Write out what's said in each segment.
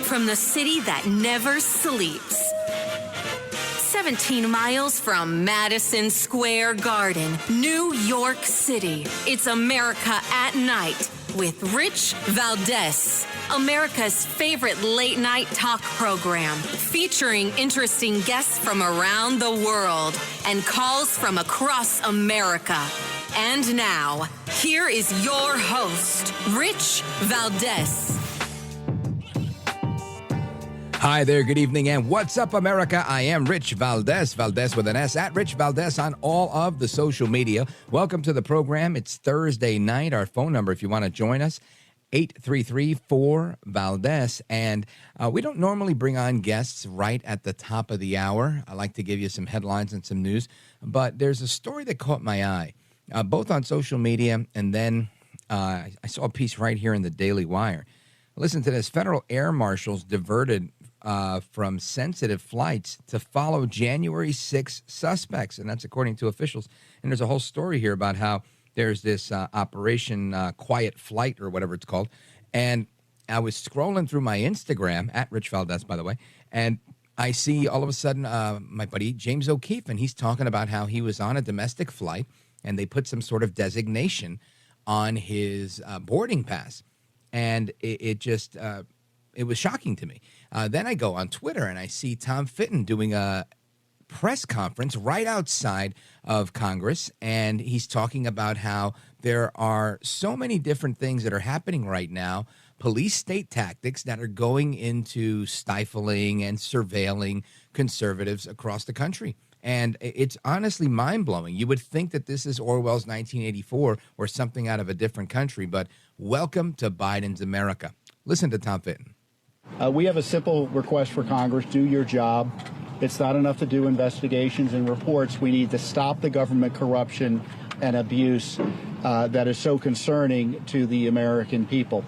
from the city that never sleeps. 17 miles from Madison Square Garden, New York City. It's America at Night with Rich Valdez, America's favorite late-night talk program, featuring interesting guests from around the world and calls from across America. And now, here is your host, Rich Valdez. Hi there, good evening, and what's up, America? I am Rich Valdez, Valdez with an S, at Rich Valdez on all of the social media. Welcome to the program. It's Thursday night. Our phone number, if you want to join us, 833-4-VALDEZ. And we don't normally bring on guests right at the top of the hour. I like to give you some headlines and some news. But there's a story that caught my eye, both on social media, and then I saw a piece right here in the Daily Wire. Listen to this. Federal air marshals diverted from sensitive flights to follow January 6 suspects, and that's according to officials. And there's a whole story here about how there's this Operation Quiet Flight or whatever it's called. And I was scrolling through my Instagram, at Rich Valdez, by the way, and I see all of a sudden my buddy James O'Keefe, and he's talking about how he was on a domestic flight, and they put some sort of designation on his boarding pass. And it was shocking to me. Then I go on Twitter and I see Tom Fitton doing a press conference right outside of Congress, and he's talking about how there are so many different things that are happening right now, police state tactics that are going into stifling and surveilling conservatives across the country. And it's honestly mind-blowing. You would think that this is Orwell's 1984 or something out of a different country, but welcome to Biden's America. Listen to Tom Fitton. We have a simple request for Congress: do your job. It's not enough to do investigations and reports. We need to stop the government corruption and abuse that is so concerning to the American people.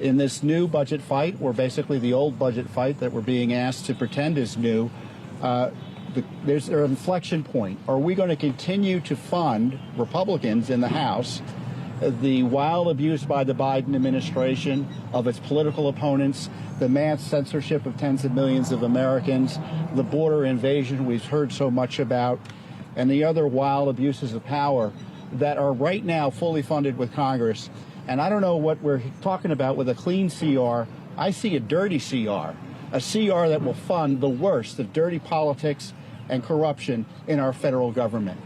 In this new budget fight, or basically the old budget fight that we're being asked to pretend is new, there's an inflection point. Are we going to continue to fund Republicans in the House the wild abuse by the Biden administration of its political opponents, the mass censorship of tens of millions of Americans, the border invasion we've heard so much about, and the other wild abuses of power that are right now fully funded with Congress? And I don't know what we're talking about with a clean CR. I see a dirty CR, a CR that will fund the worst of dirty politics and corruption in our federal government.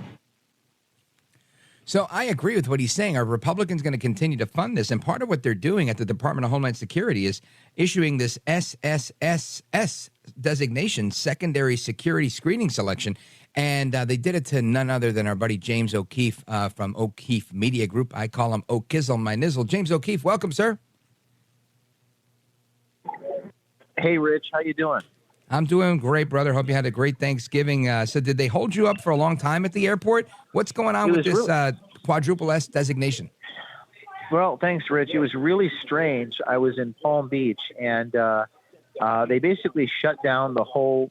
So I agree with what he's saying. Are Republicans going to continue to fund this? And part of what they're doing at the Department of Homeland Security is issuing this SSSS designation, Secondary Security Screening Selection. And they did it to none other than our buddy James O'Keefe from O'Keefe Media Group. I call him O'Kizzle my nizzle. James O'Keefe, welcome, sir. Hey, Rich. How you doing? I'm doing great, brother. Hope you had a great Thanksgiving. So did they hold you up for a long time at the airport? What's going on with this quadruple S designation? Well, thanks, Rich. It was really strange. I was in Palm Beach, and they basically shut down the whole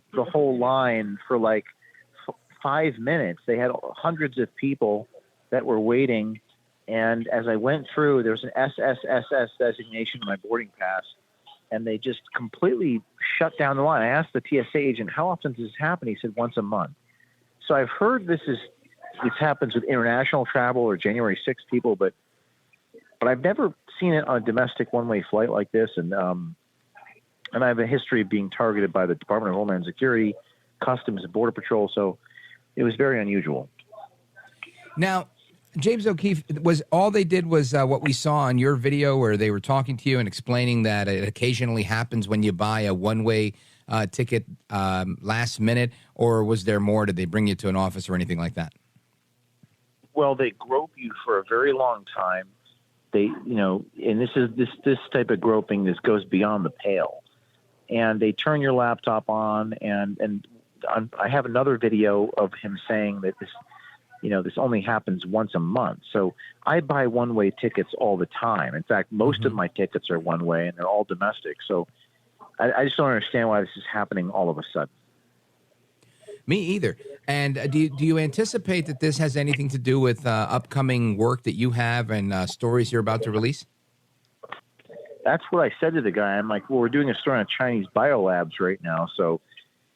line for like 5 minutes. They had hundreds of people that were waiting, and as I went through, there was an SSSS designation on my boarding pass, and they just completely shut down the line. I asked the TSA agent, how often does this happen? He said once a month. So I've heard this happens with international travel or January 6 people, but I've never seen it on a domestic one-way flight like this. And I have a history of being targeted by the Department of Homeland Security, Customs and Border Patrol. So it was very unusual. Now, James O'Keefe, was all they did was what we saw on your video where they were talking to you and explaining that it occasionally happens when you buy a one-way ticket last minute, or was there more? Did they bring you to an office or anything like that? Well, they grope you for a very long time. They, and this type of groping, this goes beyond the pale. And they turn your laptop on, and I have another video of him saying that this only happens once a month. So I buy one-way tickets all the time. In fact, most of my tickets are one-way, and they're all domestic. So I just don't understand why this is happening all of a sudden. Me either. And do you anticipate that this has anything to do with upcoming work that you have and stories you're about to release? that's what I said to the guy. I'm like, well, we're doing a story on Chinese biolabs right now. So,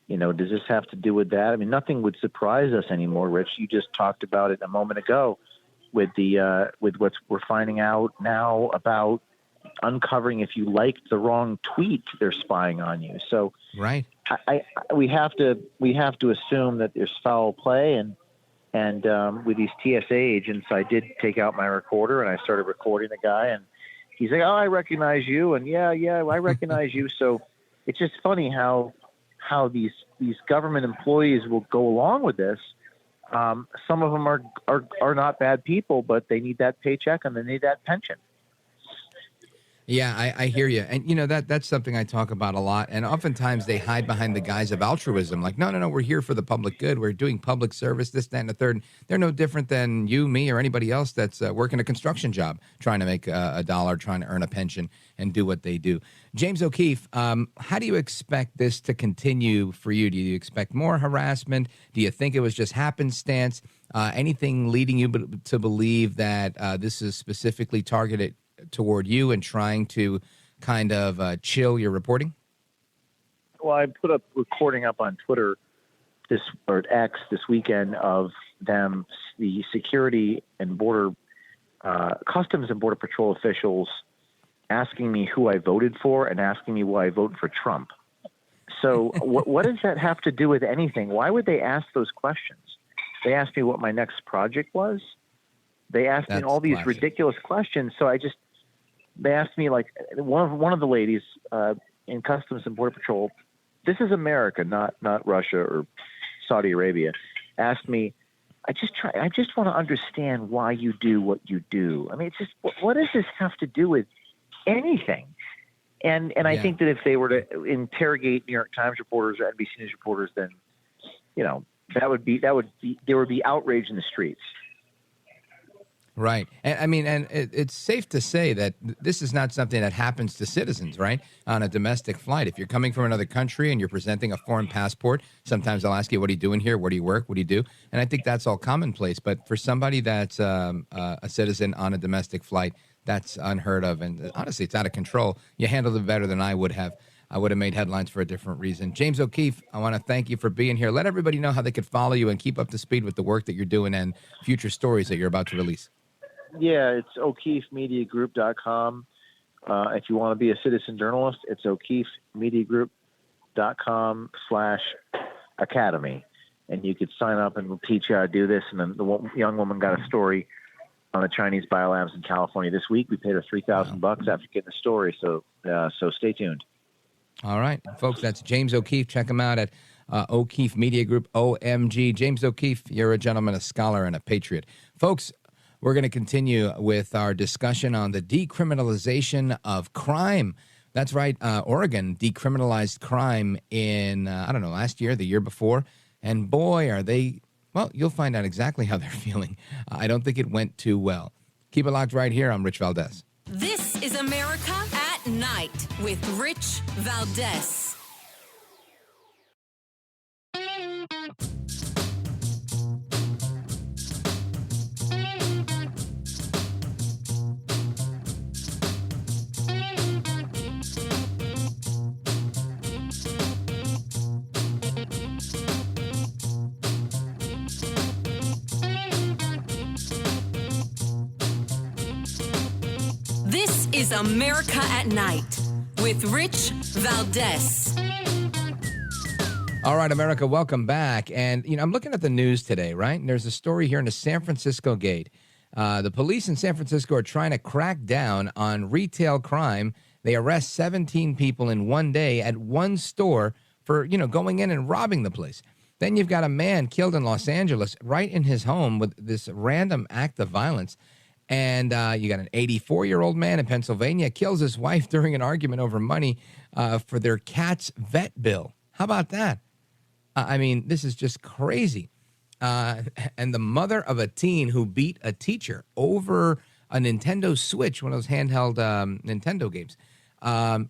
does this have to do with that? I mean, nothing would surprise us anymore, Rich. You just talked about it a moment ago with with what we're finding out now about uncovering if you liked the wrong tweet, they're spying on you. So right. We have to assume that there's foul play, and with these TSA agents, I did take out my recorder and I started recording the guy, and he's like, "Oh, I recognize you," and yeah, I recognize you. So it's just funny how these government employees will go along with this. Some of them are not bad people, but they need that paycheck and they need that pension. Yeah, I hear you. And, that's something I talk about a lot. And oftentimes they hide behind the guise of altruism. Like, no, we're here for the public good. We're doing public service, this, that, and the third. They're no different than you, me, or anybody else that's working a construction job, trying to make a dollar, trying to earn a pension and do what they do. James O'Keefe, how do you expect this to continue for you? Do you expect more harassment? Do you think it was just happenstance? Anything leading you to believe that this is specifically targeted toward you and trying to kind of chill your reporting? Well, I put a recording up on Twitter or X this weekend of them, the security and border, customs and border patrol officials asking me who I voted for and asking me why I vote for Trump. So what does that have to do with anything? Why would they ask those questions? They asked me what my next project was. They asked me all these ridiculous questions. So they asked me, like, one of the ladies in Customs and Border Patrol, this is America, not Russia or Saudi Arabia, asked me, I just want to understand why you do what you do. I mean, it's just, what does this have to do with anything? And I think that if they were to interrogate New York Times reporters or NBC News reporters, then, there would be outrage in the streets. Right. And I mean, and it's safe to say that this is not something that happens to citizens, right? On a domestic flight. If you're coming from another country and you're presenting a foreign passport, sometimes I'll ask you, what are you doing here? Where do you work? What do you do? And I think that's all commonplace. But for somebody that's a citizen on a domestic flight, that's unheard of. And honestly, it's out of control. You handled it better than I would have. I would have made headlines for a different reason. James O'Keefe, I want to thank you for being here. Let everybody know how they could follow you and keep up to speed with the work that you're doing and future stories that you're about to release. Yeah, it's O'KeefeMediaGroup.com. If you want to be a citizen journalist, it's O'KeefeMediaGroup.com/academy. And you could sign up and we'll teach you how to do this. And then the young woman got a story on the Chinese biolabs in California this week. We paid her $3,000 after getting the story. So stay tuned. All right, folks, that's James O'Keefe. Check him out at O'Keefe Media Group, OMG. James O'Keefe, you're a gentleman, a scholar, and a patriot. Folks, we're going to continue with our discussion on the decriminalization of crime. That's right. Oregon decriminalized crime in, last year, the year before. And boy, are they, well, you'll find out exactly how they're feeling. I don't think it went too well. Keep it locked right here. I'm Rich Valdez. This is America at Night with Rich Valdez. This is America at Night with Rich Valdez. All right, America, welcome back. And, I'm looking at the news today, right? And there's a story here in the San Francisco Gate. The police in San Francisco are trying to crack down on retail crime. They arrest 17 people in one day at one store for, going in and robbing the place. Then you've got a man killed in Los Angeles right in his home with this random act of violence. And you got an 84-year-old man in Pennsylvania kills his wife during an argument over money for their cat's vet bill. How about that? I mean, this is just crazy. And the mother of a teen who beat a teacher over a Nintendo Switch, one of those handheld Nintendo games,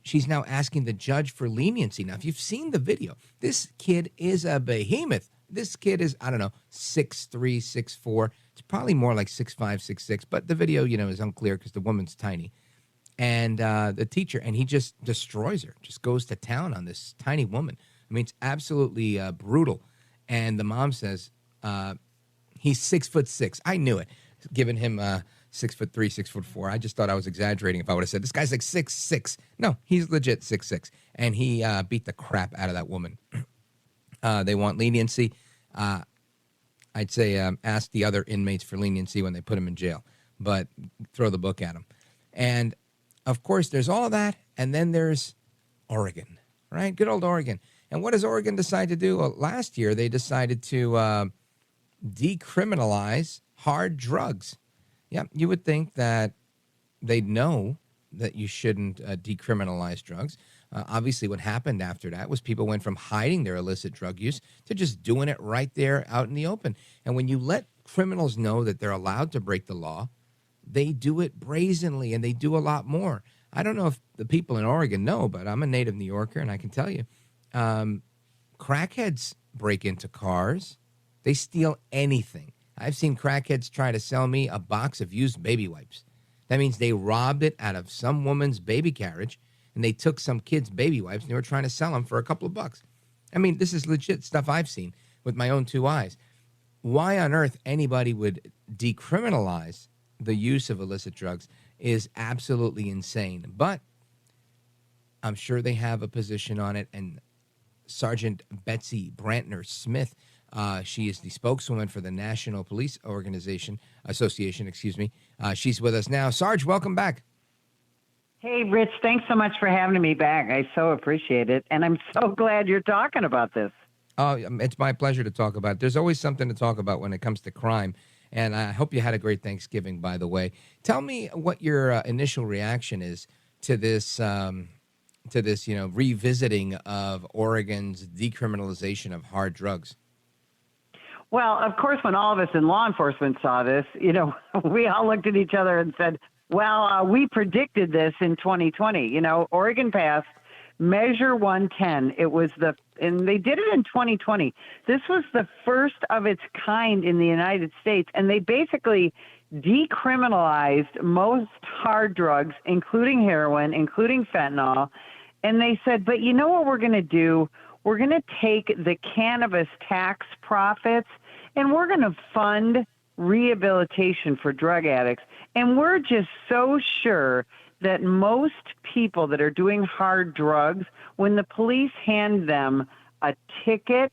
she's now asking the judge for leniency. Now, if you've seen the video, this kid is a behemoth. This kid is, 6'3", 6'4". It's probably more like 6'5", 6'6", but the video, is unclear because the woman's tiny. and the teacher, and he just destroys her, just goes to town on this tiny woman. I mean, it's absolutely brutal. And the mom says, he's 6'6". I knew it, given him 6'3", 6'4". I just thought I was exaggerating if I would have said, this guy's like 6'6". No, he's legit 6'6". And he beat the crap out of that woman. They want leniency. I'd say ask the other inmates for leniency when they put him in jail, but throw the book at him. And, of course, there's all that, and then there's Oregon, right? Good old Oregon. And what does Oregon decide to do? Well, last year they decided to decriminalize hard drugs. Yeah, you would think that they'd know that you shouldn't decriminalize drugs. Obviously, what happened after that was people went from hiding their illicit drug use to just doing it right there out in the open. And when you let criminals know that they're allowed to break the law, they do it brazenly, and they do a lot more. I don't know if the people in Oregon know, but I'm a native New Yorker, and I can tell you, crackheads break into cars. They steal anything. I've seen crackheads try to sell me a box of used baby wipes. That means they robbed it out of some woman's baby carriage, and they took some kid's baby wipes, and they were trying to sell them for a couple of bucks. I mean, this is legit stuff I've seen with my own two eyes. Why on earth anybody would decriminalize the use of illicit drugs is absolutely insane. But I'm sure they have a position on it, and Sergeant Betsy Brantner Smith, she is the spokeswoman for the National Police Association. She's with us now. Sarge, welcome back. Hey, Rich, thanks so much for having me back. I so appreciate it, and I'm so glad you're talking about this. Oh, it's my pleasure to talk about it. There's always something to talk about when it comes to crime, and I hope you had a great Thanksgiving, by the way. Tell me what your initial reaction is to this, revisiting of Oregon's decriminalization of hard drugs. Well, of course, when all of us in law enforcement saw this, we all looked at each other and said, well, we predicted this in 2020. Oregon passed Measure 110. And they did it in 2020. This was the first of its kind in the United States, and they basically decriminalized most hard drugs, including heroin, including fentanyl. And they said, but you know what we're going to do? We're going to take the cannabis tax profits, and we're going to fund rehabilitation for drug addicts. And we're just so sure that most people that are doing hard drugs, when the police hand them a ticket,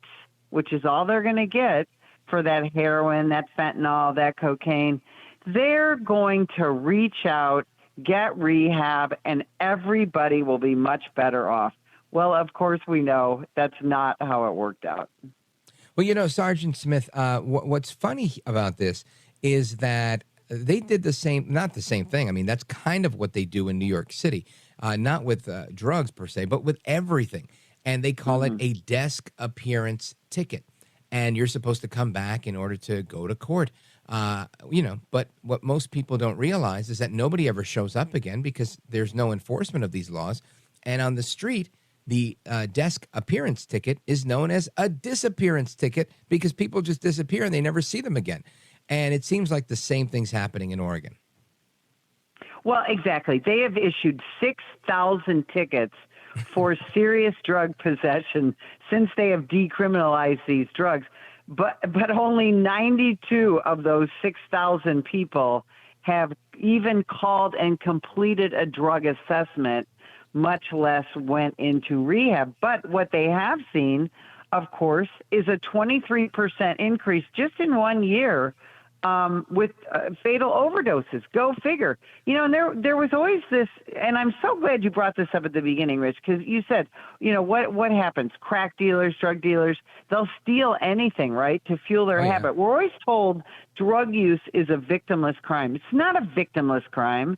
which is all they're going to get for that heroin, that fentanyl, that cocaine, they're going to reach out, get rehab, and everybody will be much better off. Well, of course, we know that's not how it worked out. Well, Sergeant Smith, what's funny about this is that they did not the same thing. I mean, that's kind of what they do in New York City, not with drugs per se, but with everything. And they call it a desk appearance ticket. And you're supposed to come back in order to go to court. But what most people don't realize is that nobody ever shows up again because there's no enforcement of these laws. And on the street, the desk appearance ticket is known as a disappearance ticket because people just disappear and they never see them again. And it seems like the same thing's happening in Oregon. Well, exactly. They have issued 6,000 tickets for serious drug possession since they have decriminalized these drugs. But only 92 of those 6,000 people have even called and completed a drug assessment, much less went into rehab. But what they have seen, of course, is a 23% increase just in 1 year with fatal overdoses. Go figure. And there was always this, and I'm so glad you brought this up at the beginning, Rich, because you said, what happens? Crack dealers, drug dealers, they'll steal anything, right, to fuel their habit. We're always told drug use is a victimless crime. It's not a victimless crime.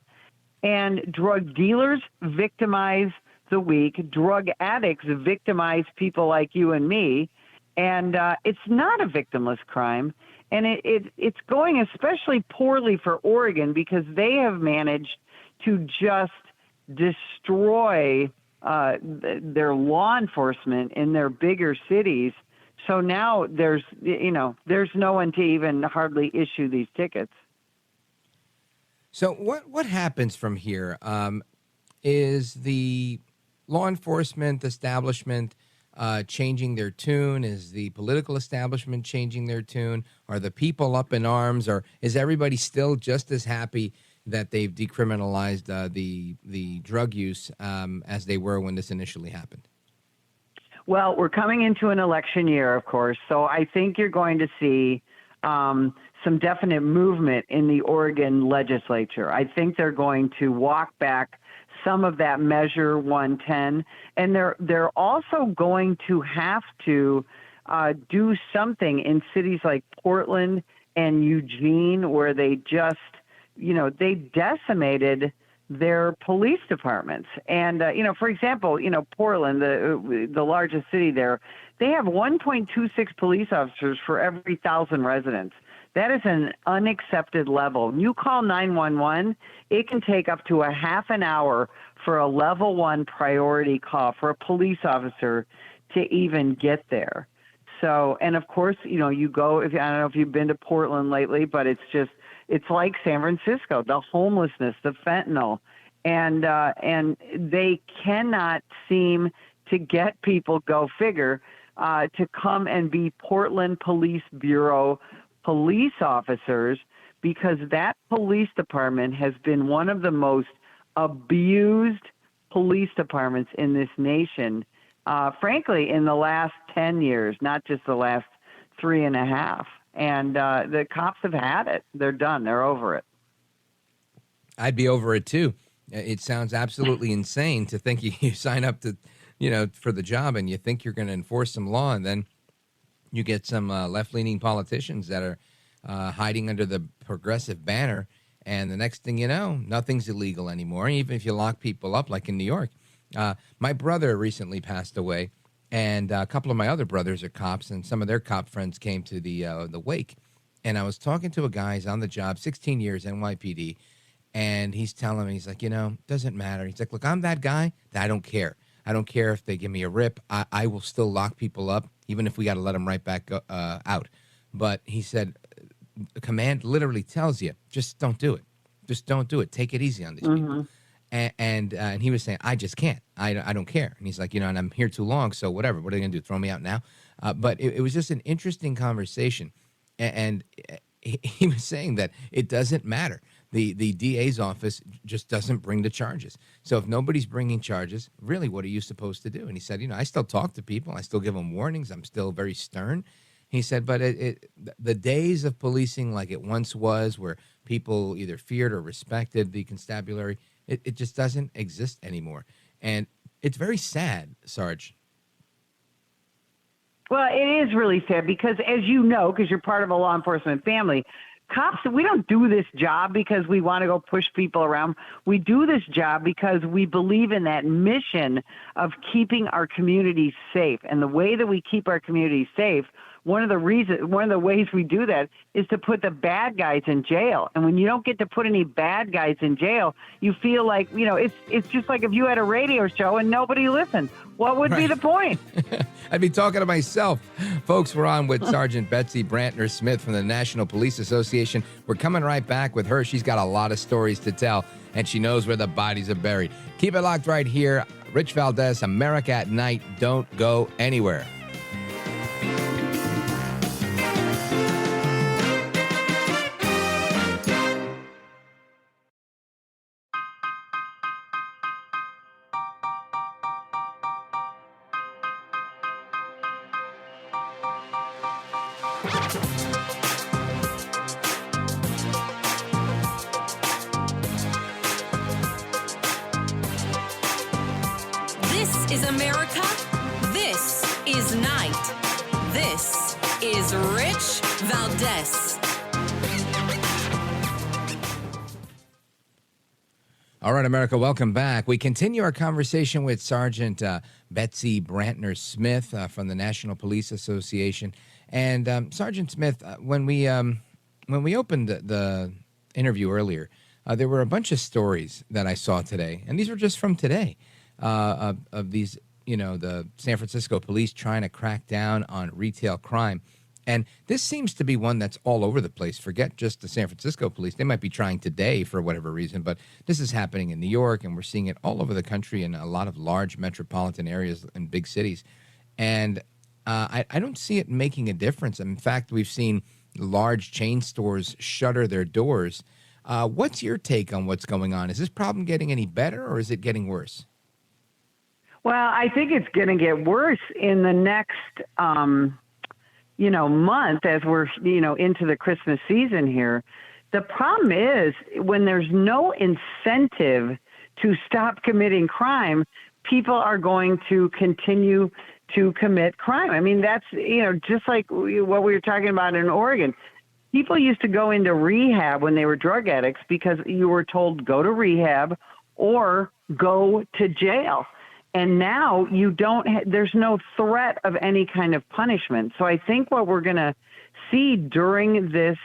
And drug dealers victimize the weak. Drug addicts victimize people like you and me. And it's not a victimless crime. And it's going especially poorly for Oregon because they have managed to just destroy their law enforcement in their bigger cities. So now there's no one to even hardly issue these tickets. So what happens from here? Is the law enforcement establishment changing their tune? Is the political establishment changing their tune? Are the people up in arms? Or is everybody still just as happy that they've decriminalized the drug use as they were when this initially happened? Well, we're coming into an election year, of course, so I think you're going to see some definite movement in the Oregon legislature. I think they're going to walk back some of that Measure 110, and they're also going to have to do something in cities like Portland and Eugene, where they just, they decimated their police departments. And, for example, Portland, the largest city there, they have 1.26 police officers for every 1,000 residents. That is an unaccepted level. You call 911, it can take up to a half an hour for a level 1 priority call for a police officer to even get there. So, and of course, you go, I don't know if you've been to Portland lately, but it's like San Francisco, the homelessness, the fentanyl, and they cannot seem to get people, go figure, to come and be Portland Police Bureau police officers, because that police department has been one of the most abused police departments in this nation, frankly, in the last 10 years, not just the last 3.5. And the cops have had it. They're done. They're over it. I'd be over it too. It sounds absolutely insane to think you sign up to, for the job and you think you're going to enforce some law, and then you get some left-leaning politicians that are hiding under the progressive banner, and the next thing you know, nothing's illegal anymore, even if you lock people up like in New York. My brother recently passed away, and a couple of my other brothers are cops, and some of their cop friends came to the wake. And I was talking to a guy, he's on the job, 16 years, NYPD, and he's telling me, he's like, doesn't matter. He's like, look, I'm that guy that I don't care. I don't care if they give me a rip. I will still lock people up, even if we got to let them right back out. But he said, the command literally tells you, just don't do it. Just don't do it. Take it easy on these people. And he was saying, I just can't. I don't care. And he's like, and I'm here too long, so whatever. What are they going to do, throw me out now? But it was just an interesting conversation. And he was saying that it doesn't matter. The DA's office just doesn't bring the charges. So if nobody's bringing charges, really, what are you supposed to do? And he said, I still talk to people. I still give them warnings. I'm still very stern. He said, but the days of policing like it once was, where people either feared or respected the constabulary, it just doesn't exist anymore. And it's very sad, Sarge. Well, it is really sad because, as you know, because you're part of a law enforcement family, cops, we don't do this job because we want to go push people around. We do this job because we believe in that mission of keeping our communities safe. And the way that we keep our communities safe, one of the ways we do that is to put the bad guys in jail. And when you don't get to put any bad guys in jail, you feel like, it's just like if you had a radio show and nobody listened. What would be the point? I'd be talking to myself. Folks, we're on with Sergeant Betsy Brantner Smith from the National Police Association. We're coming right back with her. She's got a lot of stories to tell, and she knows where the bodies are buried. Keep it locked right here. Rich Valdez, America at Night. Don't go anywhere. This is America. This is Night. This is Rich Valdez. All right, America, welcome back. We continue our conversation with Sergeant Betsy Brantner Smith from the National Police Association. And Sergeant Smith, when we opened the interview earlier, there were a bunch of stories that I saw today, and these were just from today, of these, the San Francisco police trying to crack down on retail crime. And this seems to be one that's all over the place. Forget just the San Francisco police. They might be trying today for whatever reason, but this is happening in New York, and we're seeing it all over the country in a lot of large metropolitan areas and big cities. And I don't see it making a difference. In fact, we've seen large chain stores shutter their doors. What's your take on what's going on? Is this problem getting any better, or is it getting worse? Well, I think it's going to get worse in the next, month as we're, into the Christmas season here. The problem is when there's no incentive to stop committing crime, people are going to continue to commit crime. I mean, that's, just like what we were talking about in Oregon. People used to go into rehab when they were drug addicts because you were told go to rehab or go to jail. And now you don't, there's no threat of any kind of punishment. So I think what we're going to see during this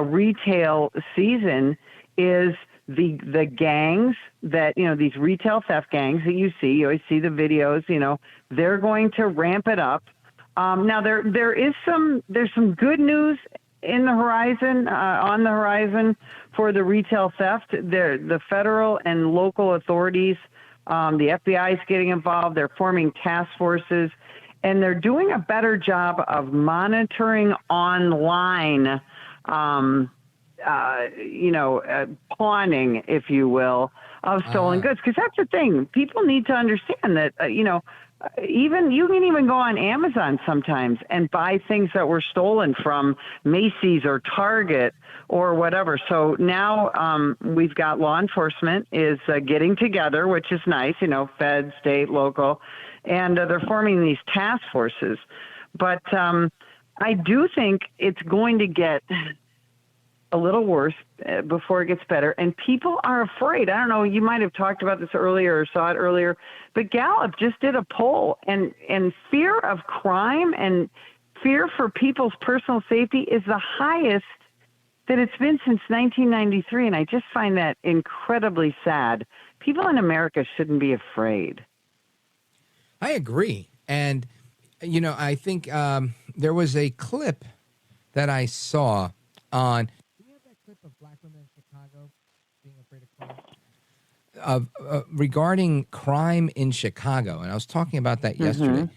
retail season is the gangs that, these retail theft gangs that you always see the videos, they're going to ramp it up. Now there's some good news in the horizon, on the horizon for the retail theft. The federal and local authorities, the FBI is getting involved. They're forming task forces, and they're doing a better job of monitoring online, pawning, if you will, of stolen goods. Because that's the thing. People need to understand that, even you can even go on Amazon sometimes and buy things that were stolen from Macy's or Target or whatever. So now we've got law enforcement is getting together, which is nice, fed, state, local, and they're forming these task forces. But I do think it's going to get a little worse before it gets better. And people are afraid. I don't know, you might have talked about this earlier or saw it earlier, but Gallup just did a poll, and fear of crime and fear for people's personal safety is the highest that it's been since 1993. And I just find that incredibly sad. People in America shouldn't be afraid. I agree. And, I think there was a clip that I saw on, of black women in Chicago being afraid of crime, regarding crime in Chicago. And I was talking about that yesterday.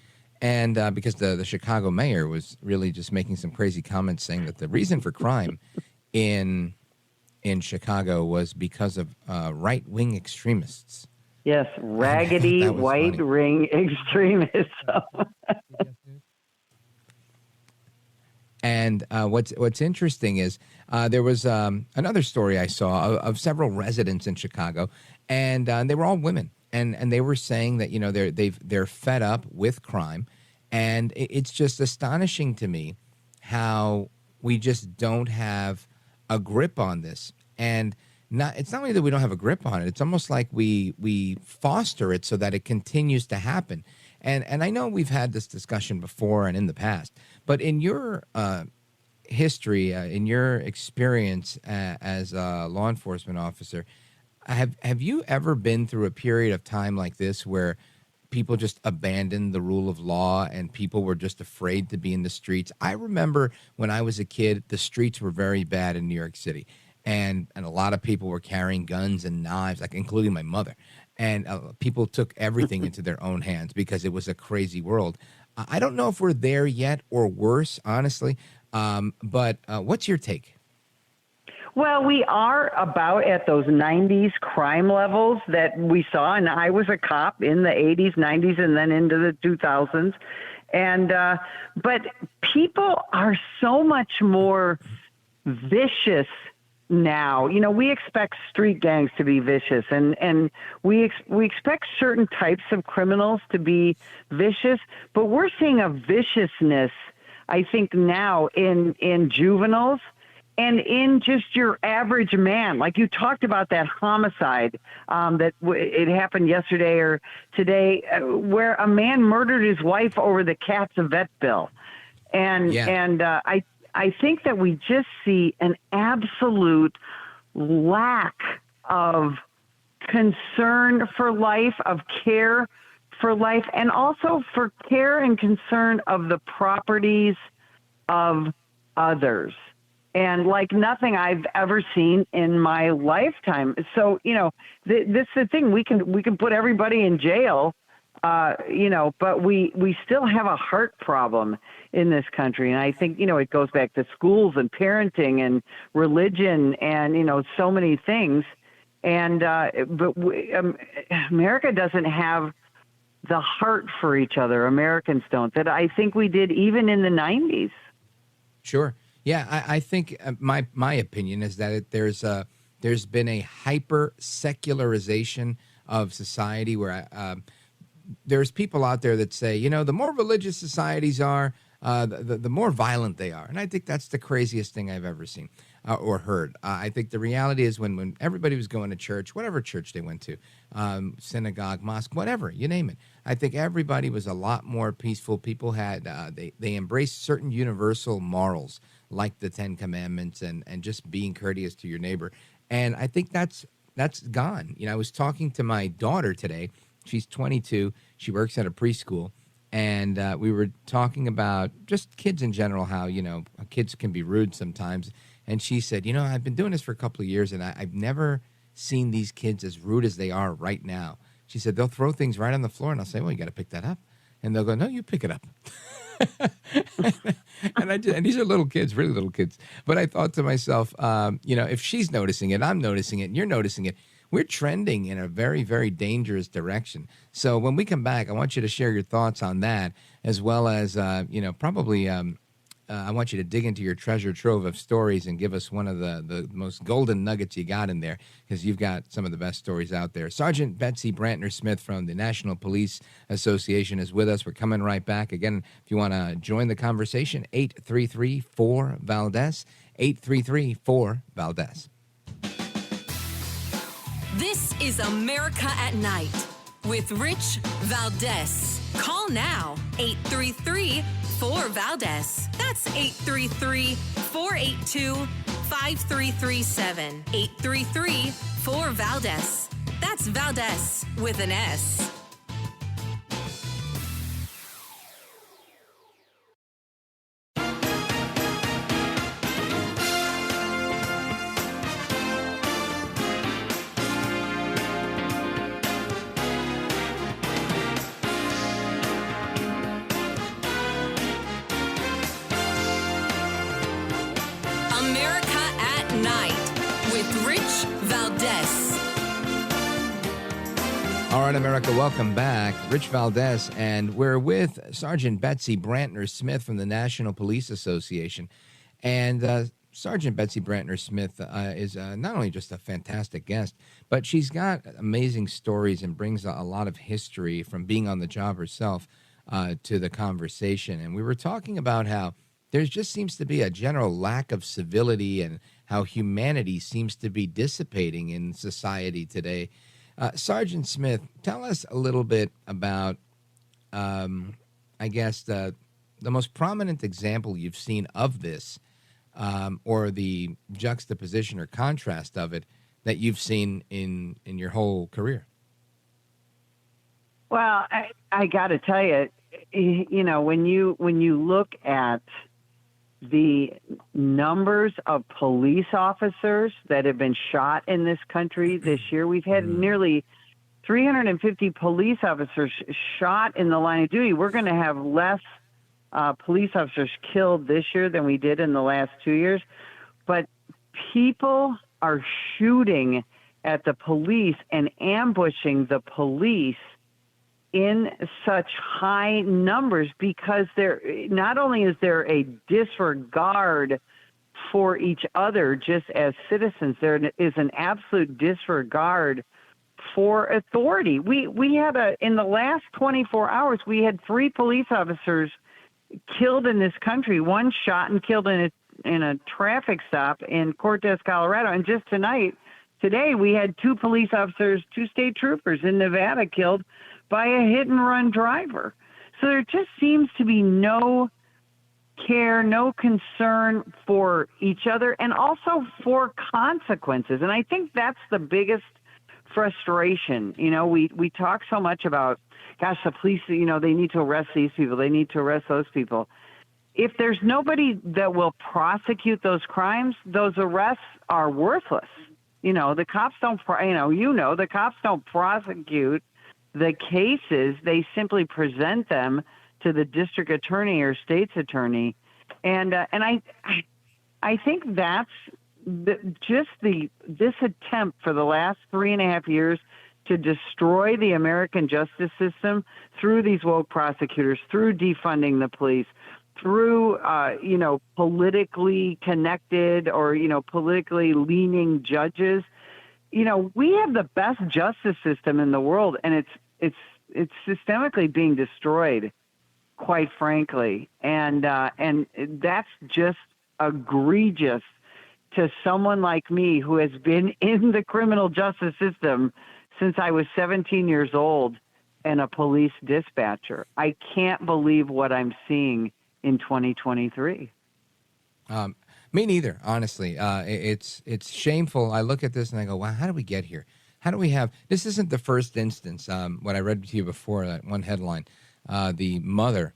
And because the Chicago mayor was really just making some crazy comments saying that the reason for crime in Chicago was because of right-wing extremists. Yes, raggedy right-wing extremism. And what's interesting is there was another story I saw of several residents in Chicago, and they were all women, and they were saying that they're fed up with crime, and it's just astonishing to me how we just don't have a grip on this. And it's not only that we don't have a grip on it; it's almost like we foster it so that it continues to happen. And I know we've had this discussion before and in the past, but in your history, in your experience as a law enforcement officer, have you ever been through a period of time like this where people just abandoned the rule of law and people were just afraid to be in the streets? I remember when I was a kid, the streets were very bad in New York City, and a lot of people were carrying guns and knives, like including my mother. And people took everything into their own hands because it was a crazy world. I don't know if we're there yet or worse, honestly. But what's your take? Well, we are about at those 90s crime levels that we saw. And I was a cop in the 80s, 90s, and then into the 2000s. And but people are so much more vicious now. We expect street gangs to be vicious, and we expect certain types of criminals to be vicious, but we're seeing a viciousness, I think, now in juveniles and in just your average man. Like you talked about that homicide that it happened yesterday or today, where a man murdered his wife over the cat's vet bill. And I think that we just see an absolute lack of concern for life, of care for life, and also for care and concern of the properties of others. And like nothing I've ever seen in my lifetime. So, this is the thing. We can put everybody in jail, but we still have a heart problem in this country. And I think, it goes back to schools and parenting and religion and, so many things. And America doesn't have the heart for each other. Americans don't. That I think we did even in the 90s. Sure. Yeah, I think my opinion is that there's been a hyper secularization of society where there's people out there that say, the more religious societies are, the more violent they are. And I think that's the craziest thing I've ever seen or heard. I think the reality is when everybody was going to church, whatever church they went to, synagogue, mosque, whatever, you name it, I think everybody was a lot more peaceful. People had, they embraced certain universal morals like the 10 Commandments and just being courteous to your neighbor. And I think that's gone. I was talking to my daughter today. She's 22. She works at a preschool. And we were talking about just kids in general, how, kids can be rude sometimes. And she said, I've been doing this for a couple of years, and I've never seen these kids as rude as they are right now. She said, they'll throw things right on the floor, and I'll say, well, you got to pick that up. And they'll go, no, you pick it up. and these are little kids, really little kids. But I thought to myself, if she's noticing it, I'm noticing it, and you're noticing it, we're trending in a very, very dangerous direction. So when we come back, I want you to share your thoughts on that, as well as, probably I want you to dig into your treasure trove of stories and give us one of the most golden nuggets you got in there, because you've got some of the best stories out there. Sergeant Betsy Brantner Smith from the National Police Association is with us. We're coming right back. Again, if you want to join the conversation, 833-4-VALDEZ, 833-4-VALDEZ. This is America at Night with Rich Valdez. Call now, 833-4-VALDEZ. That's 833-482-5337. 833-4-VALDEZ. That's Valdez with an S. All right, America, welcome back. Rich Valdez, and we're with Sergeant Betsy Brantner Smith from the National Police Association. And Sergeant Betsy Brantner Smith is not only just a fantastic guest, but she's got amazing stories and brings a lot of history from being on the job herself to the conversation. And we were talking about how there just seems to be a general lack of civility and how humanity seems to be dissipating in society today. Sergeant Smith, tell us a little bit about, the most prominent example you've seen of this, or the juxtaposition or contrast of it that you've seen in your whole career. Well, I got to tell you, when you look at the numbers of police officers that have been shot in this country this year, we've had nearly 350 police officers shot in the line of duty. We're going to have less police officers killed this year than we did in the last 2 years. But people are shooting at the police and ambushing the police in such high numbers because not only is there a disregard for each other just as citizens, there is an absolute disregard for authority. We had in the last 24 hours, we had 3 police officers killed in this country, one shot and killed in a traffic stop in Cortez, Colorado. And just today, we had 2 police officers, 2 state troopers in Nevada killed by a hit-and-run driver. So there just seems to be no care, no concern for each other, and also for consequences. And I think that's the biggest frustration. We talk so much about, gosh, the police, they need to arrest these people, they need to arrest those people. if there's nobody that will prosecute those crimes, those arrests are worthless. The cops don't, the cops don't prosecute the cases. They simply present them to the district attorney or state's attorney. And I think that's this attempt for the last 3.5 years to destroy the American justice system through these woke prosecutors, through defunding the police, through, politically connected or, politically leaning judges. We have the best justice system in the world, and it's systemically being destroyed, quite frankly. And that's just egregious to someone like me who has been in the criminal justice system since I was 17 years old and a police dispatcher. I can't believe what I'm seeing in 2023. Me neither, honestly. It's shameful. I look at this and I go, wow, how do we get here? How do we have, this isn't the first instance. What I read to you before, that one headline, the mother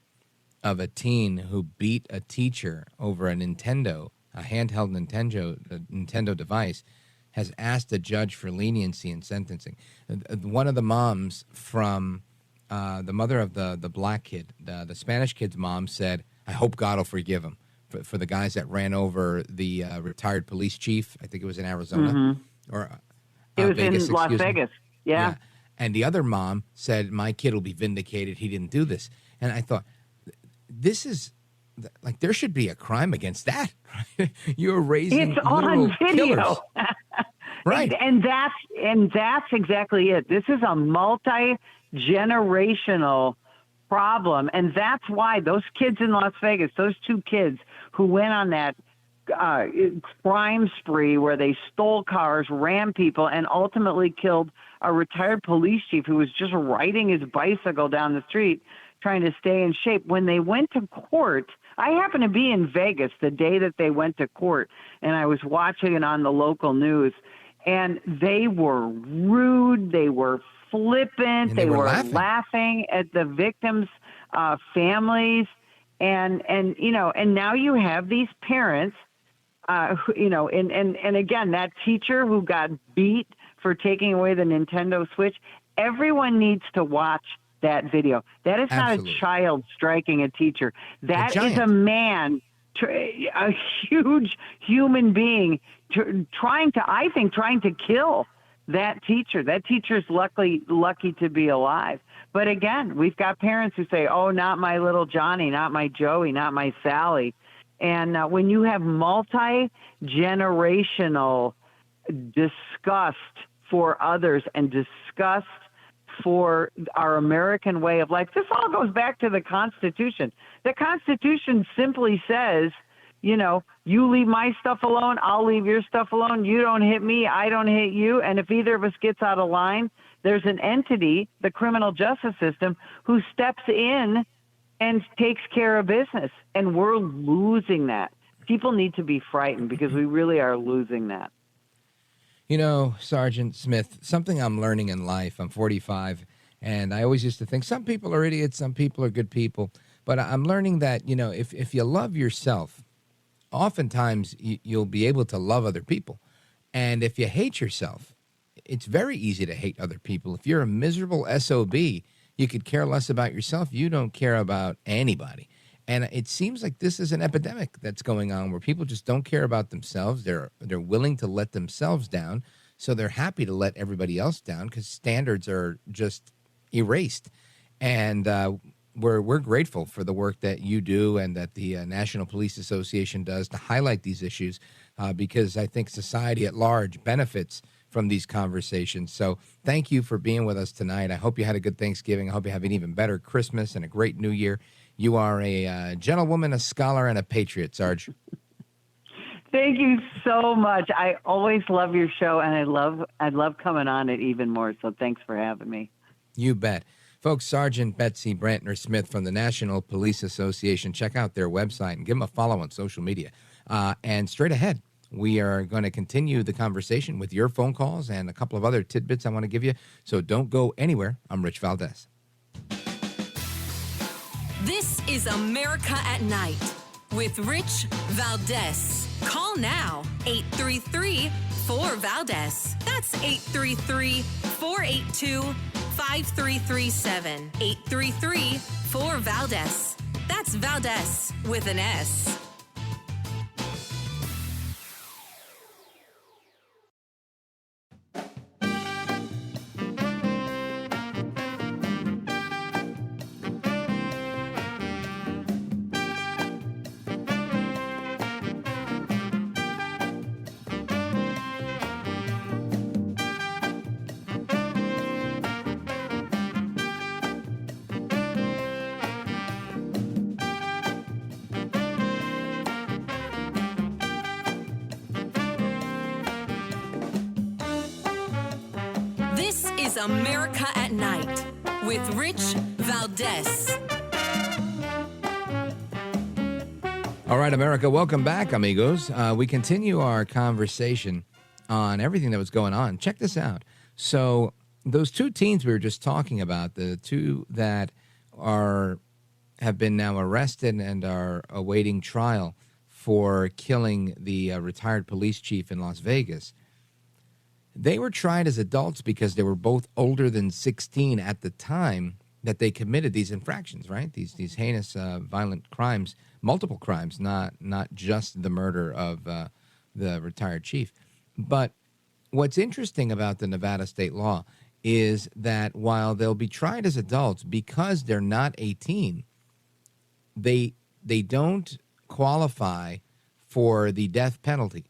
of a teen who beat a teacher over a handheld Nintendo device, has asked a judge for leniency in sentencing. One of the moms from the mother of the black kid, the Spanish kid's mom, said, I hope God will forgive him for the guys that ran over the retired police chief. I think it was in Arizona. Or it was Vegas, in Las Vegas. Yeah. And the other mom said, my kid will be vindicated. He didn't do this. And I thought, this is, like, there should be a crime against that. Right? You're raising it's on video. Right. And that's exactly it. This is a multi-generational problem. And that's why those kids in Las Vegas, those two kids who went on that crime spree where they stole cars, ran people, and ultimately killed a retired police chief who was just riding his bicycle down the street trying to stay in shape. When they went to court, I happened to be in Vegas the day that they went to court, and I was watching it on the local news, and they were rude, they were flippant, and they were laughing at the victims' families, and now you have these parents, and again, that teacher who got beat for taking away the Nintendo Switch. Everyone needs to watch that video. That is Absolutely. Not a child striking a teacher. That is a man, a huge human being, trying to kill that teacher. That teacher's lucky to be alive. But again, we've got parents who say, oh, not my little Johnny, not my Joey, not my Sally. And when you have multi-generational disgust for others and disgust for our American way of life, this all goes back to the Constitution. The Constitution simply says, you leave my stuff alone, I'll leave your stuff alone. You don't hit me, I don't hit you. And if either of us gets out of line, there's an entity, the criminal justice system, who steps in and takes care of business. And we're losing that. People need to be frightened because we really are losing that. Sergeant Smith, something I'm learning in life. I'm 45, and I always used to think some people are idiots, some people are good people. But I'm learning that, if you love yourself, oftentimes you'll be able to love other people. And if you hate yourself, it's very easy to hate other people. If you're a miserable SOB, you could care less about yourself. You don't care about anybody. And it seems like this is an epidemic that's going on where people just don't care about themselves. They're willing to let themselves down, so they're happy to let everybody else down because standards are just erased. And we're grateful for the work that you do and that the National Police Association does to highlight these issues because I think society at large benefits from these conversations. So thank you for being with us tonight. I hope you had a good Thanksgiving. I hope you have an even better Christmas and a great New Year. You are a gentlewoman, a scholar, and a patriot, Sarge. Thank you so much. I always love your show, and I love coming on it even more. So thanks for having me. You bet. Folks, Sergeant Betsy Brantner Smith from the National Police Association. Check out their website and give them a follow on social media. And straight ahead, we are going to continue the conversation with your phone calls and a couple of other tidbits I want to give you. So don't go anywhere. I'm Rich Valdez. This is America at Night with Rich Valdez. Call now, 833-4VALDEZ. That's 833-482-5337. 833-4VALDEZ. That's Valdez with an S. This is America at Night with Rich Valdez. All right, America, welcome back, amigos. We continue our conversation on everything that was going on. Check this out. So those two teens we were just talking about, the two that have been now arrested and are awaiting trial for killing the retired police chief in Las Vegas, they were tried as adults because they were both older than 16 at the time that they committed these infractions, right? These heinous, violent crimes, multiple crimes, not just the murder of the retired chief. But what's interesting about the Nevada state law is that while they'll be tried as adults because they're not 18, they don't qualify for the death penalty.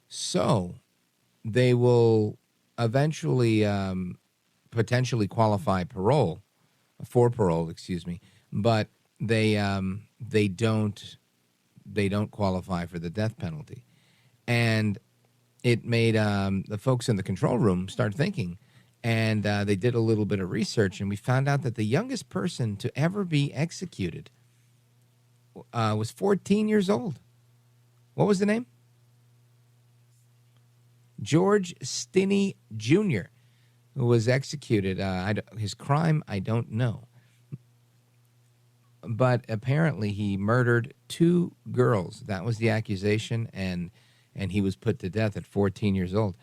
So they will eventually potentially qualify for parole, but they don't qualify for the death penalty. And it made the folks in the control room start thinking, and they did a little bit of research, and we found out that the youngest person to ever be executed was 14 years old. What was the name? George Stinney Jr., who was executed. His crime, I don't know. But apparently he murdered two girls. That was the accusation, and he was put to death at 14 years old.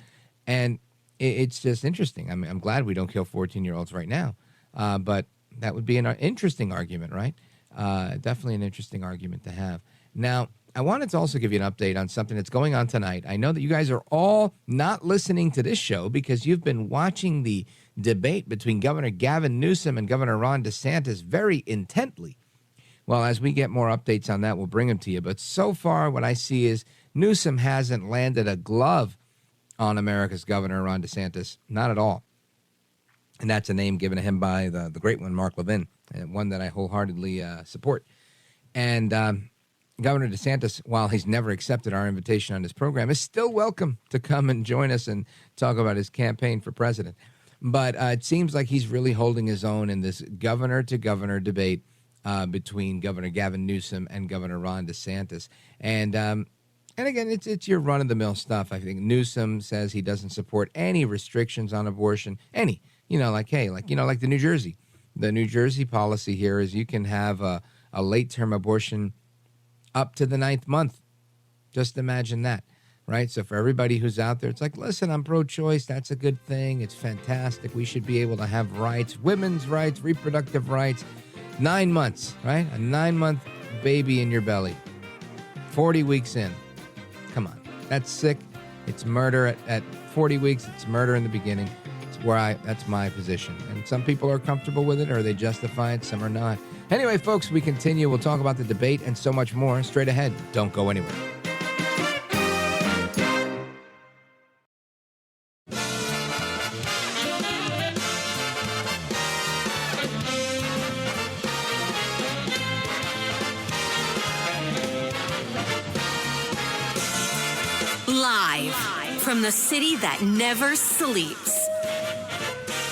And it's just interesting. I mean, I'm glad we don't kill 14-year-olds right now. But that would be an interesting argument, right? Definitely an interesting argument to have. Now, I wanted to also give you an update on something that's going on tonight. I know that you guys are all not listening to this show because you've been watching the debate between Governor Gavin Newsom and Governor Ron DeSantis very intently. Well, as we get more updates on that, we'll bring them to you. But so far, what I see is Newsom hasn't landed a glove on America's Governor Ron DeSantis. Not at all. And that's a name given to him by the great one, Mark Levin, and one that I wholeheartedly support. And Governor DeSantis, while he's never accepted our invitation on his program, is still welcome to come and join us and talk about his campaign for president. But it seems like he's really holding his own in this governor-to-governor debate between Governor Gavin Newsom and Governor Ron DeSantis. And again, it's your run-of-the-mill stuff. I think Newsom says he doesn't support any restrictions on abortion. Like the New Jersey. The New Jersey policy here is you can have a late-term abortion up to the 9th month. Just imagine that, right? So for everybody who's out there, it's like, listen, I'm pro-choice. That's a good thing. It's fantastic. We should be able to have rights, women's rights, reproductive rights. 9 months, right? A 9-month baby in your belly. 40 weeks in. Come on. That's sick. It's murder at 40 weeks. It's murder in the beginning. That's my position. And some people are comfortable with it or they justify it. Some are not. Anyway, folks, we continue. We'll talk about the debate and so much more straight ahead. Don't go anywhere. Live from the city that never sleeps.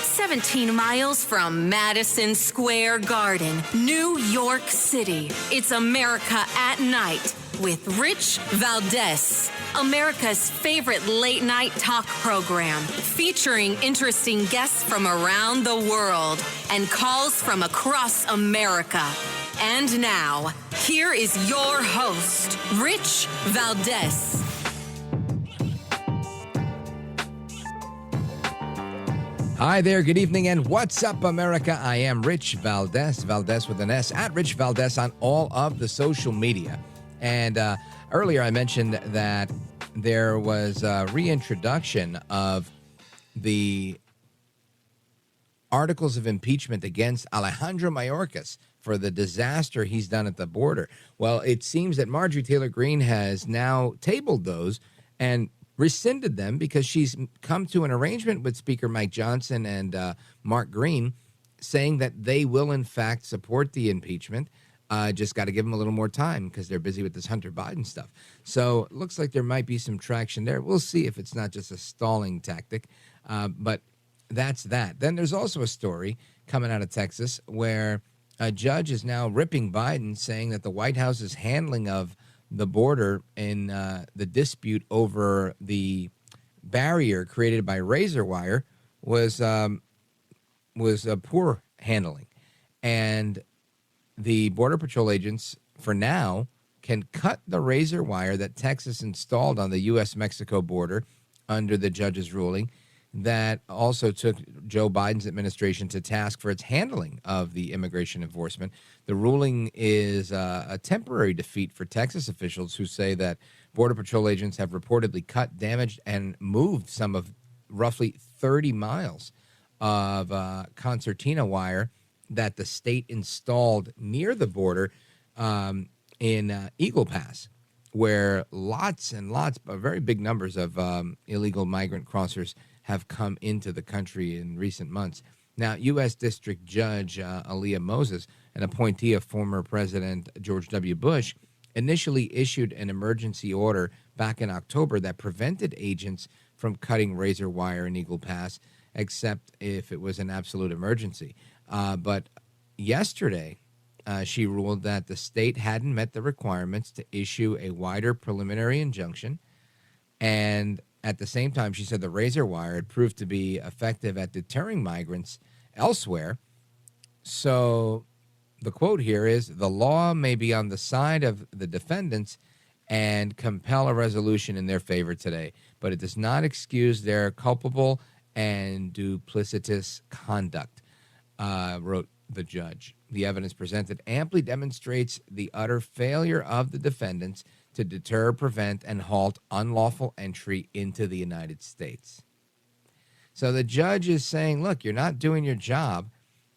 17 miles from Madison Square Garden, New York City. It's America at Night with Rich Valdez, America's favorite late-night talk program, featuring interesting guests from around the world and calls from across America. And now, Here is your host, Rich Valdez. Hi there, good evening, and what's up, America? I am Rich Valdez, Valdez with an S, at Rich Valdez on all of the social media. And earlier I mentioned that there was a reintroduction of the articles of impeachment against Alejandro Mayorkas for the disaster he's done at the border. Well, it seems that Marjorie Taylor Greene has now tabled those and rescinded them because she's come to an arrangement with Speaker Mike Johnson and Mark Green, saying that they will, in fact, support the impeachment. Just got to give them a little more time because they're busy with this Hunter Biden stuff. So it looks like there might be some traction there. We'll see if it's not just a stalling tactic, but that's that. Then there's also a story coming out of Texas where a judge is now ripping Biden, saying that the White House's handling of the border in the dispute over the barrier created by razor wire was a poor handling. And the Border Patrol agents, for now, can cut the razor wire that Texas installed on the U.S.-Mexico border under the judge's ruling that also took Joe Biden's administration to task for its handling of the immigration enforcement. The ruling is a temporary defeat for Texas officials who say that Border Patrol agents have reportedly cut, damaged, and moved some of roughly 30 miles of concertina wire that the state installed near the border in Eagle Pass, where lots and lots, very big numbers of illegal migrant crossers have come into the country in recent months. Now, U.S. District Judge Aaliyah Moses, an appointee of former President George W. Bush, initially issued an emergency order back in October that prevented agents from cutting razor wire in Eagle Pass, except if it was an absolute emergency. But yesterday, she ruled that the state hadn't met the requirements to issue a wider preliminary injunction. And at the same time, she said the razor wire had proved to be effective at deterring migrants elsewhere. So the quote here is, the law may be on the side of the defendants and compel a resolution in their favor today, but it does not excuse their culpable and duplicitous conduct, wrote the judge. The evidence presented amply demonstrates the utter failure of the defendants to deter, prevent, and halt unlawful entry into the United States. So the judge is saying, look, you're not doing your job,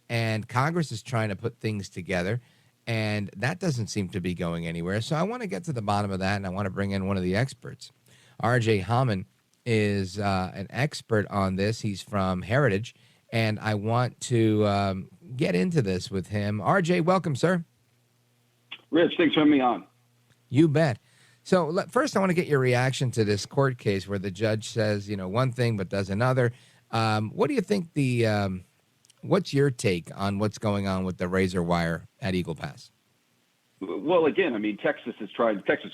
and Congress is trying to put things together, and that doesn't seem to be going anywhere. So I want to get to the bottom of that, and I want to bring in one of the experts. RJ Hauman is an expert on this. He's from Heritage, and I want to get into this with him. RJ, welcome, sir. Rich, thanks for having me on. You bet. So first, I want to get your reaction to this court case where the judge says, one thing but does another. What do you think what's your take on what's going on with the razor wire at Eagle Pass? Well, again, I mean, Texas is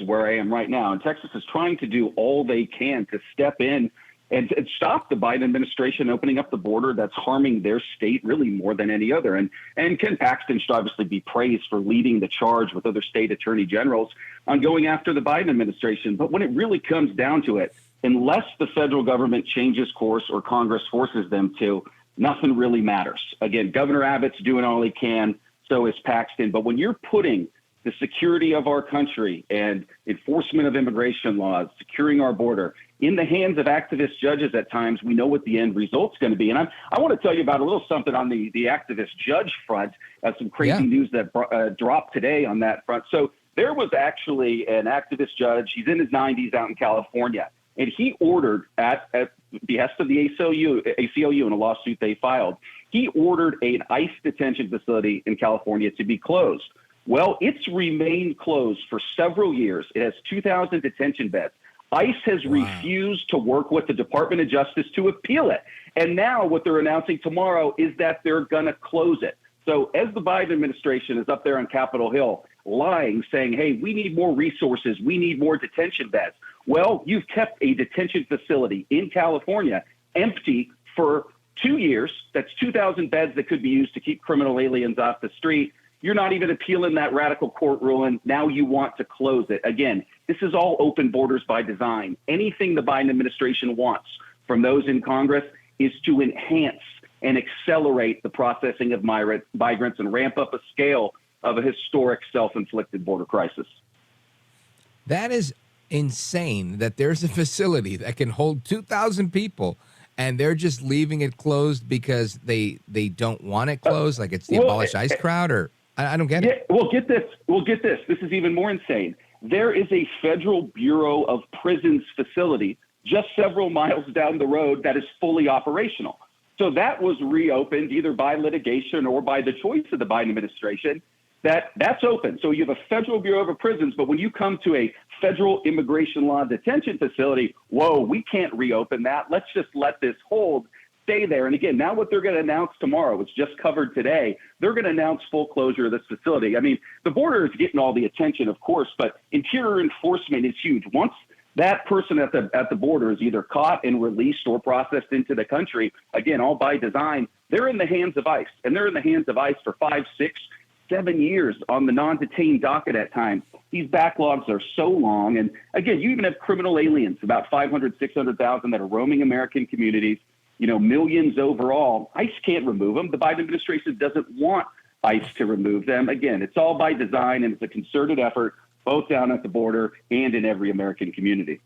where I am right now, and Texas is trying to do all they can to step in and stop the Biden administration opening up the border that's harming their state really more than any other. And Ken Paxton should obviously be praised for leading the charge with other state attorney generals on going after the Biden administration. But when it really comes down to it, unless the federal government changes course or Congress forces them to, nothing really matters. Again, Governor Abbott's doing all he can, so is Paxton. But when you're putting the security of our country and enforcement of immigration laws, securing our border in the hands of activist judges at times, we know what the end result's going to be. And I want to tell you about a little something on the activist judge front, some crazy news that dropped today on that front. So there was actually an activist judge. He's in his 90s out in California, and he ordered at behest of the ACLU in a lawsuit they filed, he ordered an ICE detention facility in California to be closed. Well, it's remained closed for several years. It has 2,000 detention beds. ICE has refused to work with the Department of Justice to appeal it. And now what they're announcing tomorrow is that they're going to close it. So as the Biden administration is up there on Capitol Hill lying, saying, hey, we need more resources, we need more detention beds. Well, you've kept a detention facility in California empty for 2 years. That's 2,000 beds that could be used to keep criminal aliens off the street. You're not even appealing that radical court ruling. Now you want to close it. Again, this is all open borders by design. Anything the Biden administration wants from those in Congress is to enhance and accelerate the processing of migrants and ramp up a scale of a historic self-inflicted border crisis. That is insane that there's a facility that can hold 2,000 people and they're just leaving it closed because they don't want it closed, like it's the Abolish ICE crowd, or I don't get it. Well, get this. This is even more insane. There is a Federal Bureau of Prisons facility just several miles down the road that is fully operational. So that was reopened either by litigation or by the choice of the Biden administration. That's open. So you have a Federal Bureau of Prisons, but when you come to a federal immigration law detention facility, whoa, we can't reopen that. Let's just let this hold, stay there. And again, now what they're going to announce tomorrow, it's just covered today, they're going to announce full closure of this facility. I mean, the border is getting all the attention, of course, but interior enforcement is huge. Once that person at the border is either caught and released or processed into the country, again, all by design, they're in the hands of ICE. And they're in the hands of ICE for 5, 6, 7 years on the non-detained docket at times. These backlogs are so long. And again, you even have criminal aliens, about 500, 600,000 that are roaming American communities, millions overall. ICE can't remove them. The Biden administration doesn't want ICE to remove them. Again, it's all by design, and it's a concerted effort, both down at the border and in every American community.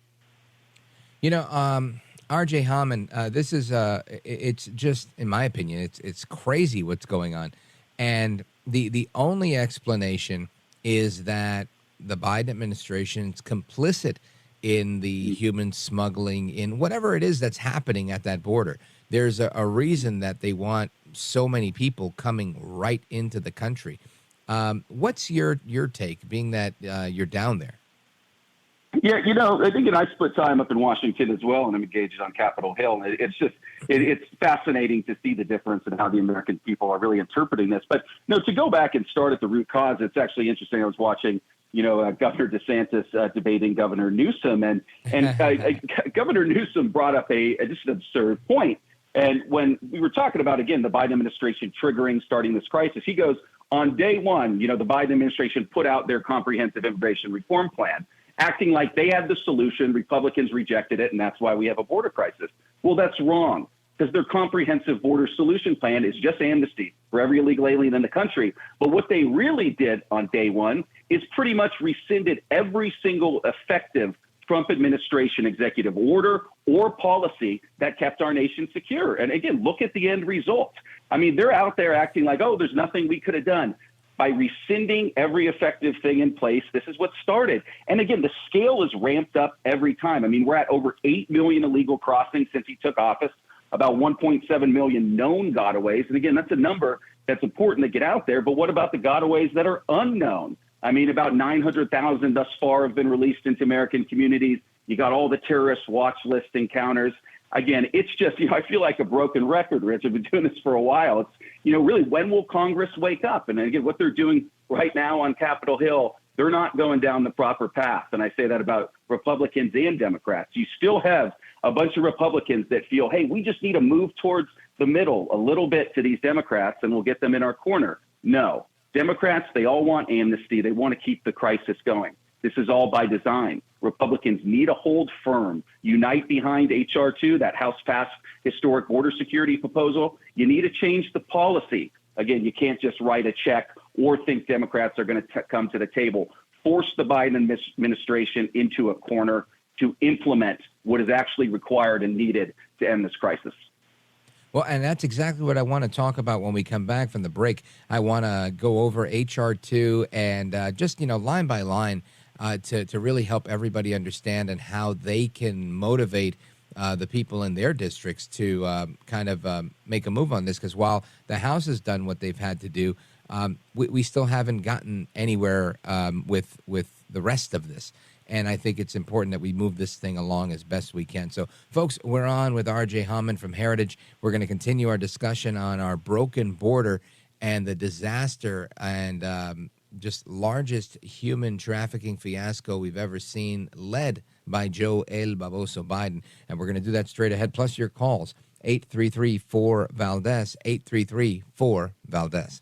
RJ Hauman, this is, it's just, in my opinion, it's crazy what's going on. And the only explanation is that the Biden administration is complicit in the human smuggling, in whatever it is that's happening at that border. There's a reason that they want so many people coming right into the country. What's your take, being that you're down there? Yeah, I think I split time up in Washington as well, and I'm engaged on Capitol Hill. And it's fascinating to see the difference in how the American people are really interpreting this. But to go back and start at the root cause, it's actually interesting. I was watching, Governor DeSantis debating Governor Newsom, and Governor Newsom brought up just an absurd point. And when we were talking about, again, the Biden administration starting this crisis, he goes, on day one, the Biden administration put out their comprehensive immigration reform plan, acting like they had the solution. Republicans rejected it, and that's why we have a border crisis. Well, that's wrong, because their comprehensive border solution plan is just amnesty for every illegal alien in the country. But what they really did on day one is pretty much rescinded every single effective Trump administration executive order or policy that kept our nation secure. And again, look at the end result. I mean, they're out there acting like, oh, there's nothing we could have done. By rescinding every effective thing in place, this is what started. And again, the scale is ramped up every time. I mean, we're at over 8 million illegal crossings since he took office, about 1.7 million known gotaways. And again, that's a number that's important to get out there. But what about the gotaways that are unknown? I mean, about 900,000 thus far have been released into American communities. You got all the terrorist watch list encounters. Again, it's just, I feel like a broken record, Rich. I've been doing this for a while. It's, really, when will Congress wake up? And again, what they're doing right now on Capitol Hill, they're not going down the proper path. And I say that about Republicans and Democrats. You still have a bunch of Republicans that feel, hey, we just need to move towards the middle a little bit to these Democrats and we'll get them in our corner. No. Democrats, they all want amnesty. They want to keep the crisis going. This is all by design. Republicans need to hold firm, unite behind H.R. 2, that House-passed historic border security proposal. You need to change the policy. Again, you can't just write a check or think Democrats are going to come to the table. Force the Biden administration into a corner to implement what is actually required and needed to end this crisis. Well, and that's exactly what I want to talk about when we come back from the break. I want to go over H.R. 2 and just, line by line to really help everybody understand and how they can motivate the people in their districts to make a move on this. Because while the House has done what they've had to do, we still haven't gotten anywhere with the rest of this. And I think it's important that we move this thing along as best we can. So, folks, we're on with RJ Hauman from Heritage. We're going to continue our discussion on our broken border and the disaster and just largest human trafficking fiasco we've ever seen, led by Joe El Baboso Biden. And we're going to do that straight ahead, plus your calls, 833-4-VALDEZ, 833-4-VALDEZ.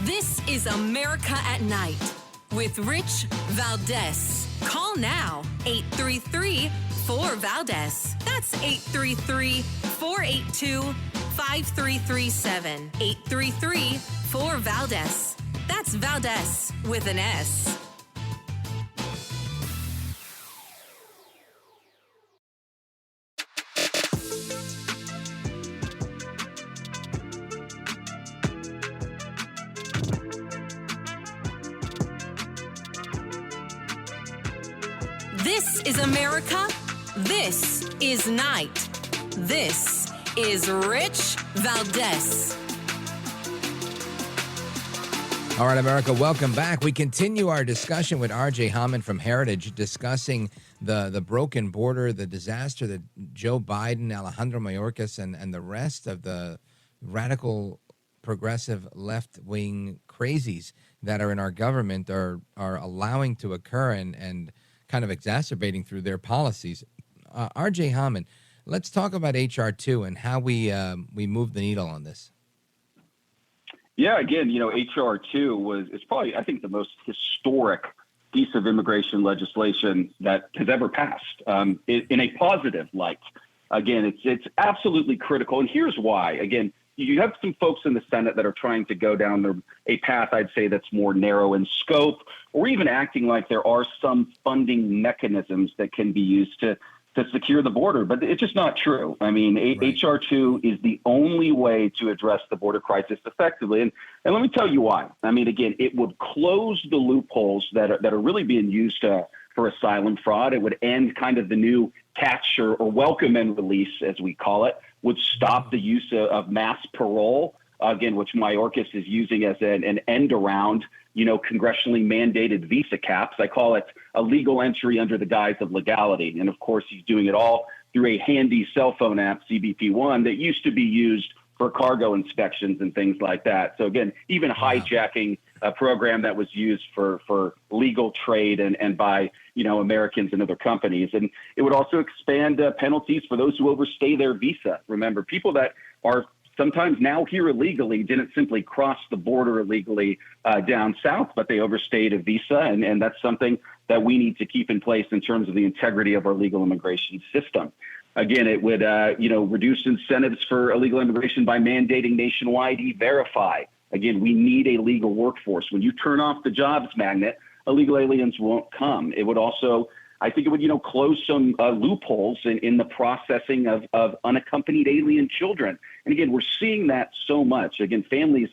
This is America at Night with Rich Valdez. Call now, 833-4VALDEZ. That's 833-482-5337. 833-4VALDEZ. That's Valdez with an S. This is America. This is Night. This is Rich Valdez. All right, America, welcome back. We continue our discussion with RJ Hauman from Heritage, discussing the broken border, the disaster that Joe Biden, Alejandro Mayorkas, and the rest of the radical, progressive, left-wing crazies that are in our government are allowing to occur and kind of exacerbating through their policies. RJ Hauman, let's talk about H.R. 2 and how we move the needle on this. Yeah, again, H.R. 2 is probably, I think, the most historic piece of immigration legislation that has ever passed in a positive light. Again, it's absolutely critical. And here's why. Again, you have some folks in the Senate that are trying to go down a path, I'd say, that's more narrow in scope, or even acting like there are some funding mechanisms that can be used to secure the border. But it's just not true. I mean, right. H.R. 2 is the only way to address the border crisis effectively. And let me tell you why. I mean, again, it would close the loopholes that are really being used for asylum fraud. It would end kind of the new catch or welcome and release, as we call it, would stop the use of mass parole, again, which Mayorkas is using as an end around, congressionally mandated visa caps. I call it a legal entry under the guise of legality. And of course, he's doing it all through a handy cell phone app, CBP1, that used to be used for cargo inspections and things like that. So again, even hijacking a program that was used for legal trade and by, Americans and other companies. And it would also expand penalties for those who overstay their visa. Remember, people that are sometimes now here illegally didn't simply cross the border illegally down south, but they overstayed a visa. And that's something that we need to keep in place in terms of the integrity of our legal immigration system. Again, it would, reduce incentives for illegal immigration by mandating nationwide E-Verify. Again, we need a legal workforce. When you turn off the jobs magnet, illegal aliens won't come. It would also, I think it would, close some loopholes in the processing of unaccompanied alien children. And again, we're seeing that so much. Again, families,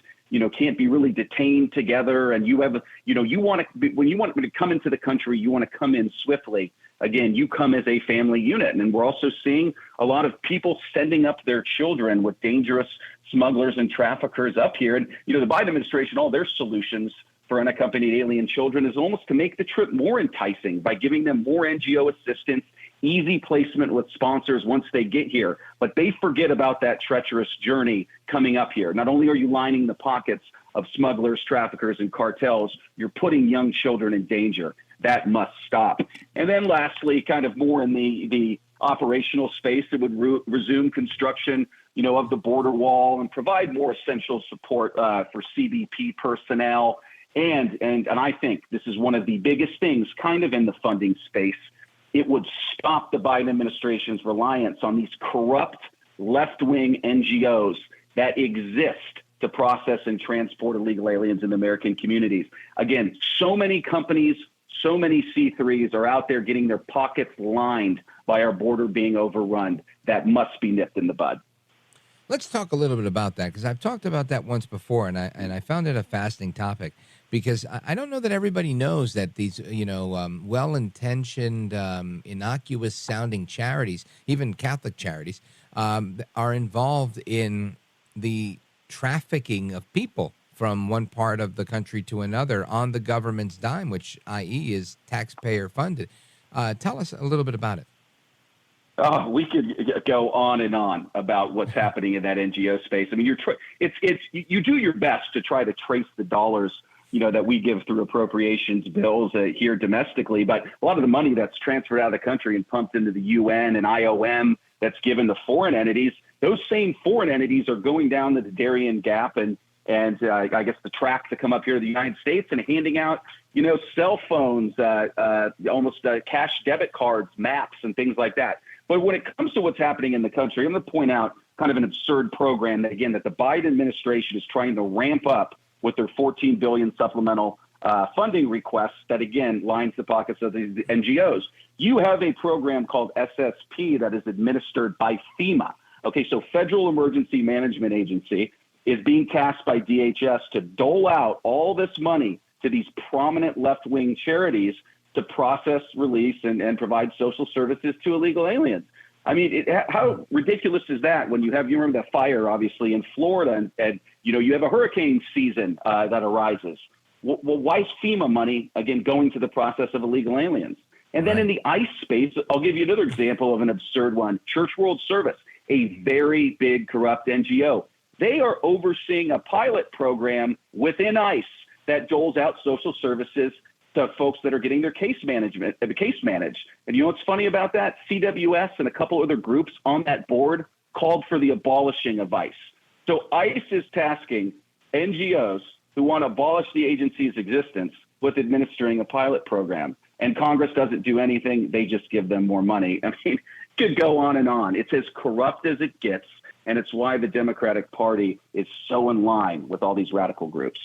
can't be really detained together. And you have, you want to, when you want to come into the country, you want to come in swiftly. Again, you come as a family unit. And we're also seeing a lot of people sending up their children with dangerous smugglers and traffickers up here. And, the Biden administration, all their solutions for unaccompanied alien children is almost to make the trip more enticing by giving them more NGO assistance, easy placement with sponsors once they get here. But they forget about that treacherous journey coming up here. Not only are you lining the pockets of smugglers, traffickers, and cartels, you're putting young children in danger. That must stop. And then lastly, kind of more in the operational space, it would resume construction, of the border wall and provide more essential support for CBP personnel. And I think this is one of the biggest things kind of in the funding space. It would stop the Biden administration's reliance on these corrupt left-wing NGOs that exist to process and transport illegal aliens in the American communities. Again, so many companies, so many C3s are out there getting their pockets lined by our border being overrun. That must be nipped in the bud. Let's talk a little bit about that, because I've talked about that once before, and I found it a fascinating topic, because I don't know that everybody knows that these, well-intentioned, innocuous-sounding charities, even Catholic charities, are involved in the trafficking of people from one part of the country to another on the government's dime, which, i.e., is taxpayer-funded. Tell us a little bit about it. We could go on and on about what's happening in that NGO space. I mean, you do your best to try to trace the dollars, that we give through appropriations bills here domestically, but a lot of the money that's transferred out of the country and pumped into the UN and IOM that's given to foreign entities, those same foreign entities are going down to the Darien Gap and and I guess the track to come up here to the United States and handing out, cell phones, almost cash debit cards, maps, and things like that. But when it comes to what's happening in the country, I'm going to point out kind of an absurd program that the Biden administration is trying to ramp up with their $14 billion supplemental funding requests that, again, lines the pockets of the NGOs. You have a program called SSP that is administered by FEMA. Okay, so Federal Emergency Management Agency is being tasked by DHS to dole out all this money to these prominent left-wing charities to process, release, and provide social services to illegal aliens. I mean, how ridiculous is that when you remember the fire, obviously, in Florida, and you have a hurricane season that arises. Well, why is FEMA money, again, going to the process of illegal aliens? And then in the ICE space, I'll give you another example of an absurd one. Church World Service, a very big corrupt NGO. They are overseeing a pilot program within ICE that doles out social services to folks that are getting their case managed. And you know what's funny about that? CWS and a couple other groups on that board called for the abolishing of ICE. So ICE is tasking NGOs who want to abolish the agency's existence with administering a pilot program. And Congress doesn't do anything. They just give them more money. I mean, it could go on and on. It's as corrupt as it gets. And it's why the Democratic Party is so in line with all these radical groups.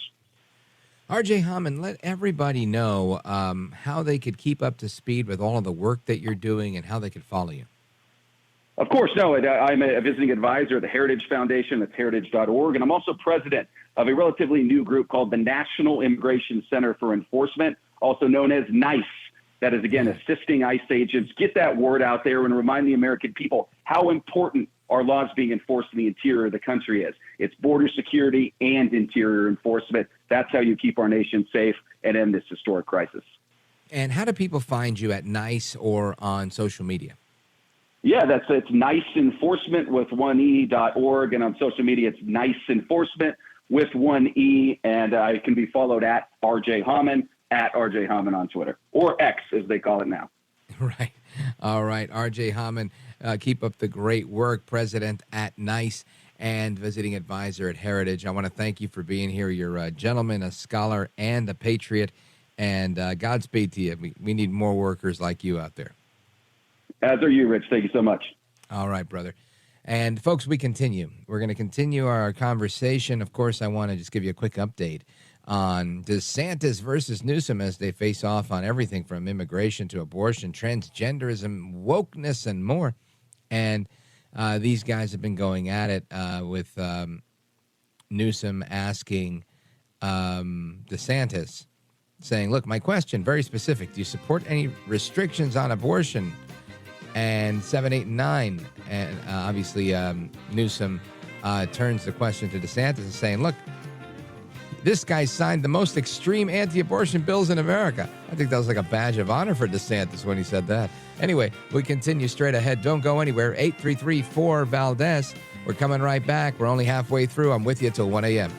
RJ Hauman, let everybody know how they could keep up to speed with all of the work that you're doing and how they could follow you. Of course, no. I'm a visiting advisor at the Heritage Foundation. That's heritage.org. And I'm also president of a relatively new group called the National Immigration Center for Enforcement, also known as NICE. That is, again, assisting ICE agents. Get that word out there and remind the American people how important our laws being enforced in the interior of the country is. It's border security and interior enforcement. That's how you keep our nation safe and end this historic crisis. And how do people find you at NICE or on social media? Yeah, it's NICE Enforcement with 1E.org. And on social media, it's NICE Enforcement with 1E. And it can be followed at RJ Hauman, at RJ Hauman on Twitter, or X as they call it now. Right. All right. RJ Hauman, keep up the great work, president at NICE and visiting advisor at Heritage. I want to thank you for being here. You're a gentleman, a scholar, and a patriot. And Godspeed to you. We need more workers like you out there. As are you, Rich. Thank you so much. All right, brother. And folks, we continue. We're going to continue our conversation. Of course, I want to just give you a quick update on DeSantis versus Newsom as they face off on everything from immigration to abortion, transgenderism, wokeness, and more. And these guys have been going at it with Newsom asking DeSantis, saying, look, my question, very specific. Do you support any restrictions on abortion? And 7, 8, and 9. And obviously Newsom turns the question to DeSantis saying, look, this guy signed the most extreme anti-abortion bills in America. I think that was like a badge of honor for DeSantis when he said that. Anyway, we continue straight ahead. Don't go anywhere. 833-4-VALDEZ. We're coming right back. We're only halfway through. I'm with you till 1 a.m.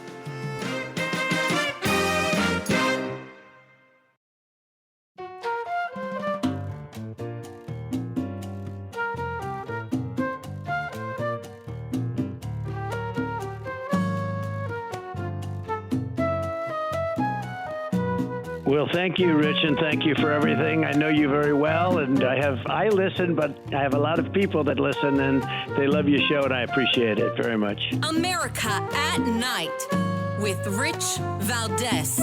Well, thank you, Rich, and thank you for everything. I know you very well, and I listen, but I have a lot of people that listen, and they love your show, and I appreciate it very much. America at Night with Rich Valdez.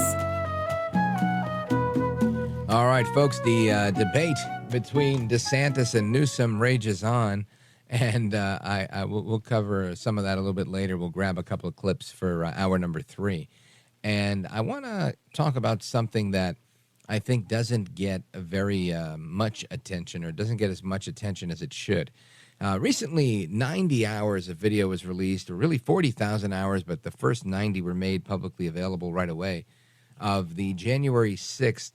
All right, folks, the debate between DeSantis and Newsom rages on, and we'll cover some of that a little bit later. We'll grab a couple of clips for hour number 3. And I want to talk about something that I think doesn't get very much attention, or doesn't get as much attention as it should. Recently, 90 hours of video was released, or really 40,000 hours, but the first 90 were made publicly available right away, of the January 6th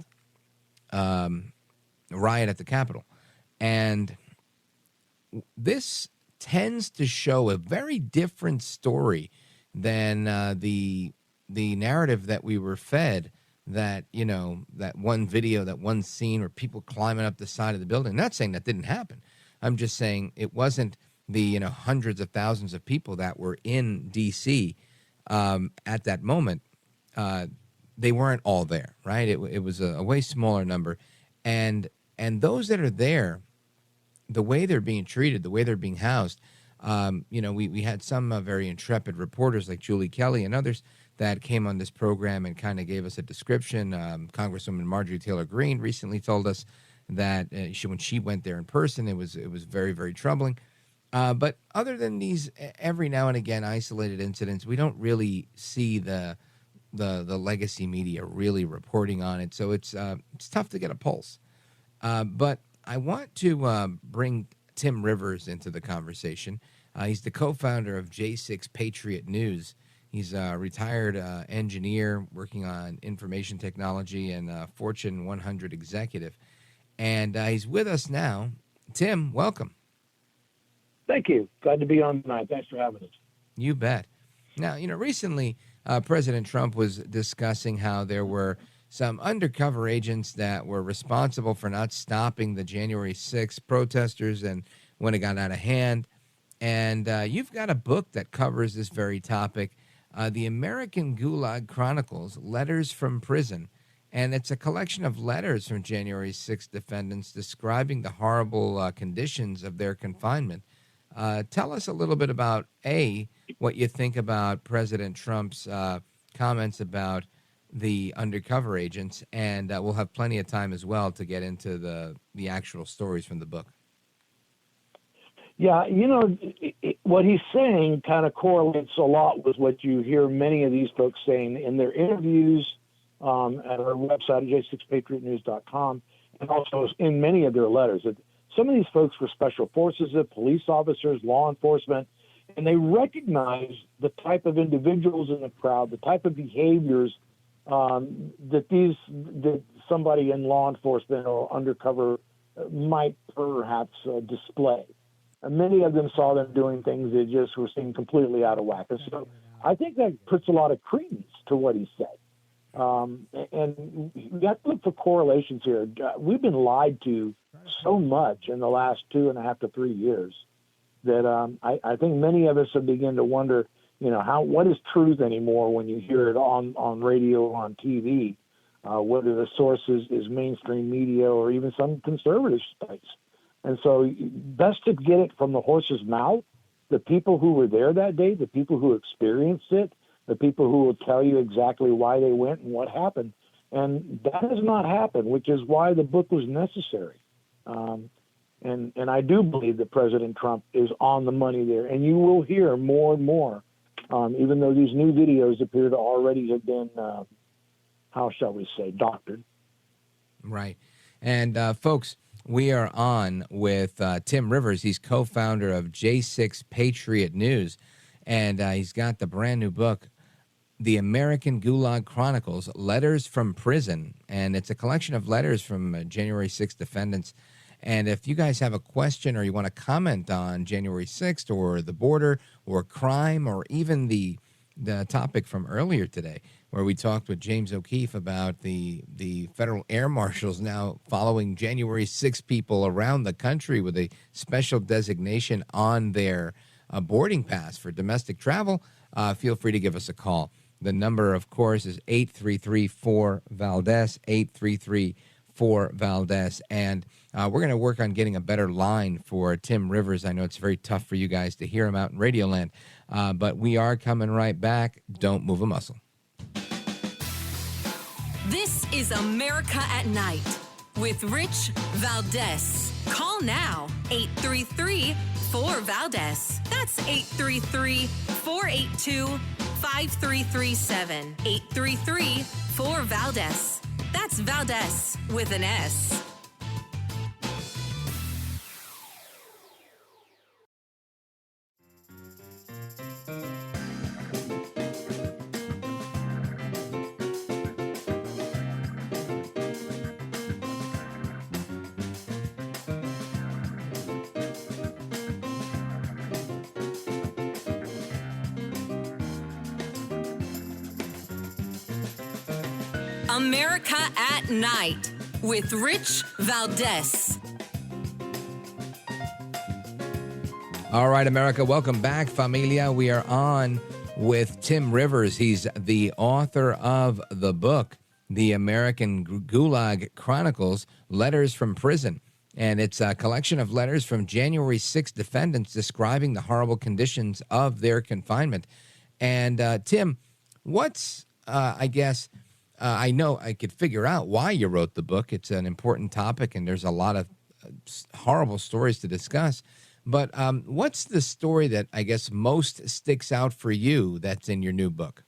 riot at the Capitol. And this tends to show a very different story than the narrative that we were fed, that, that one video, that one scene where people climbing up the side of the building. I'm not saying that didn't happen. I'm just saying it wasn't the, hundreds of thousands of people that were in D.C. at that moment, they weren't all there, right? It was a way smaller number. And those that are there, the way they're being treated, the way they're being housed, we had some very intrepid reporters like Julie Kelly and others that came on this program and kind of gave us a description. Congresswoman Marjorie Taylor Greene recently told us that when she went there in person, it was very, very troubling. But other than these every now and again isolated incidents, we don't really see the legacy media really reporting on it. So it's tough to get a pulse. But I want to bring Tim Rivers into the conversation. He's the co-founder of J6 Patriot News. He's a retired engineer working on information technology and a Fortune 100 executive. And he's with us now. Tim, welcome. Thank you. Glad to be on tonight. Thanks for having us. You bet. Now, recently President Trump was discussing how there were some undercover agents that were responsible for not stopping the January 6th protesters and when it got out of hand. And you've got a book that covers this very topic, The American Gulag Chronicles, Letters from Prison. And it's a collection of letters from January 6th defendants describing the horrible conditions of their confinement. Tell us a little bit about, A, what you think about President Trump's comments about the undercover agents, and we'll have plenty of time as well to get into the actual stories from the book. Yeah, what he's saying kind of correlates a lot with what you hear many of these folks saying in their interviews at our website, j6patriotnews.com, and also in many of their letters. Some of these folks were special forces, police officers, law enforcement, and they recognize the type of individuals in the crowd, the type of behaviors that somebody in law enforcement or undercover might perhaps display. And many of them saw them doing things that just were seen completely out of whack. And so I think that puts a lot of credence to what he said. And you have to look for correlations here. We've been lied to so much in the last 2.5 to 3 years that I think many of us have begun to wonder, what is truth anymore when you hear it on radio or on TV, whether the source is mainstream media or even some conservative space. And so best to get it from the horse's mouth, the people who were there that day, the people who experienced it, the people who will tell you exactly why they went and what happened. And that has not happened, which is why the book was necessary. And I do believe that President Trump is on the money there. And you will hear more and more, even though these new videos appear to already have been, how shall we say, doctored. Right. And folks, we are on with Tim Rivers. He's co-founder of J6 Patriot News. And he's got the brand new book, The American Gulag Chronicles, Letters from Prison. And it's a collection of letters from January 6th defendants. And if you guys have a question or you want to comment on January 6th or the border or crime or even the topic from earlier today, where we talked with James O'Keefe about the federal air marshals now following January 6 people around the country with a special designation on their boarding pass for domestic travel, feel free to give us a call. The number, of course, is 833-4-VALDEZ, 833-4-VALDEZ. And we're going to work on getting a better line for Tim Rivers. I know it's very tough for you guys to hear him out in Radioland, but we are coming right back. Don't move a muscle. This is America at Night with Rich Valdez. Call now, 833-4-VALDEZ. That's 833-482-5337. 833-4-VALDEZ. That's Valdez with an S. America at Night with Rich Valdez. All right, America, welcome back, familia. We are on with Tim Rivers. He's the author of the book, The American Gulag Chronicles, Letters from Prison. And it's a collection of letters from January 6 defendants describing the horrible conditions of their confinement. And Tim, I know I could figure out why you wrote the book. It's an important topic, and there's a lot of horrible stories to discuss. But what's the story that I guess most sticks out for you that's in your new book?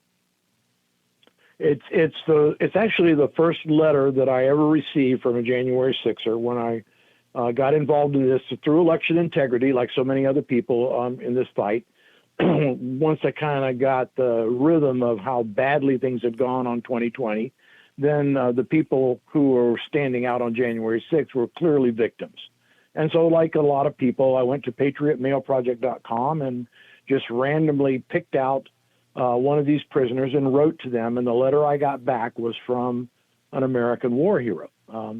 It's actually the first letter that I ever received from a January 6er when I got involved in this through election integrity, like so many other people in this fight. Once I kind of got the rhythm of how badly things had gone on 2020, then the people who were standing out on January 6th were clearly victims. And so, like a lot of people, I went to patriotmailproject.com and just randomly picked out one of these prisoners and wrote to them. And the letter I got back was from an American war hero, a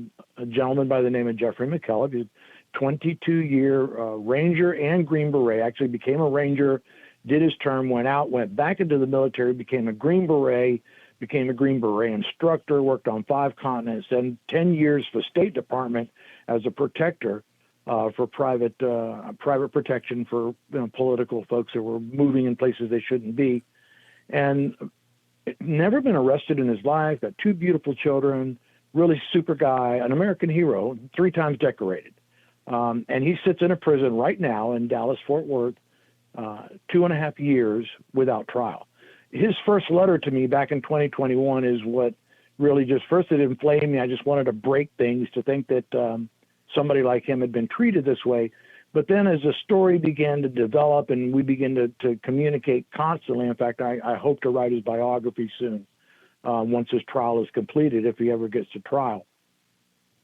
gentleman by the name of Jeffrey McKellips. He's a 22-year Ranger and Green Beret, actually became a Ranger, did his term, went out, went back into the military, became a Green Beret instructor, worked on 5 continents, and 10 years for State Department as a protector for private protection for political folks that were moving in places they shouldn't be. And never been arrested in his life, got 2 beautiful children, really super guy, an American hero, 3 times decorated. And he sits in a prison right now in Dallas-Fort Worth, 2.5 years without trial. His first letter to me back in 2021 is what really just, first it inflamed me. I just wanted to break things to think that somebody like him had been treated this way. But then as the story began to develop and we began to communicate constantly, in fact, I hope to write his biography soon, once his trial is completed, if he ever gets to trial.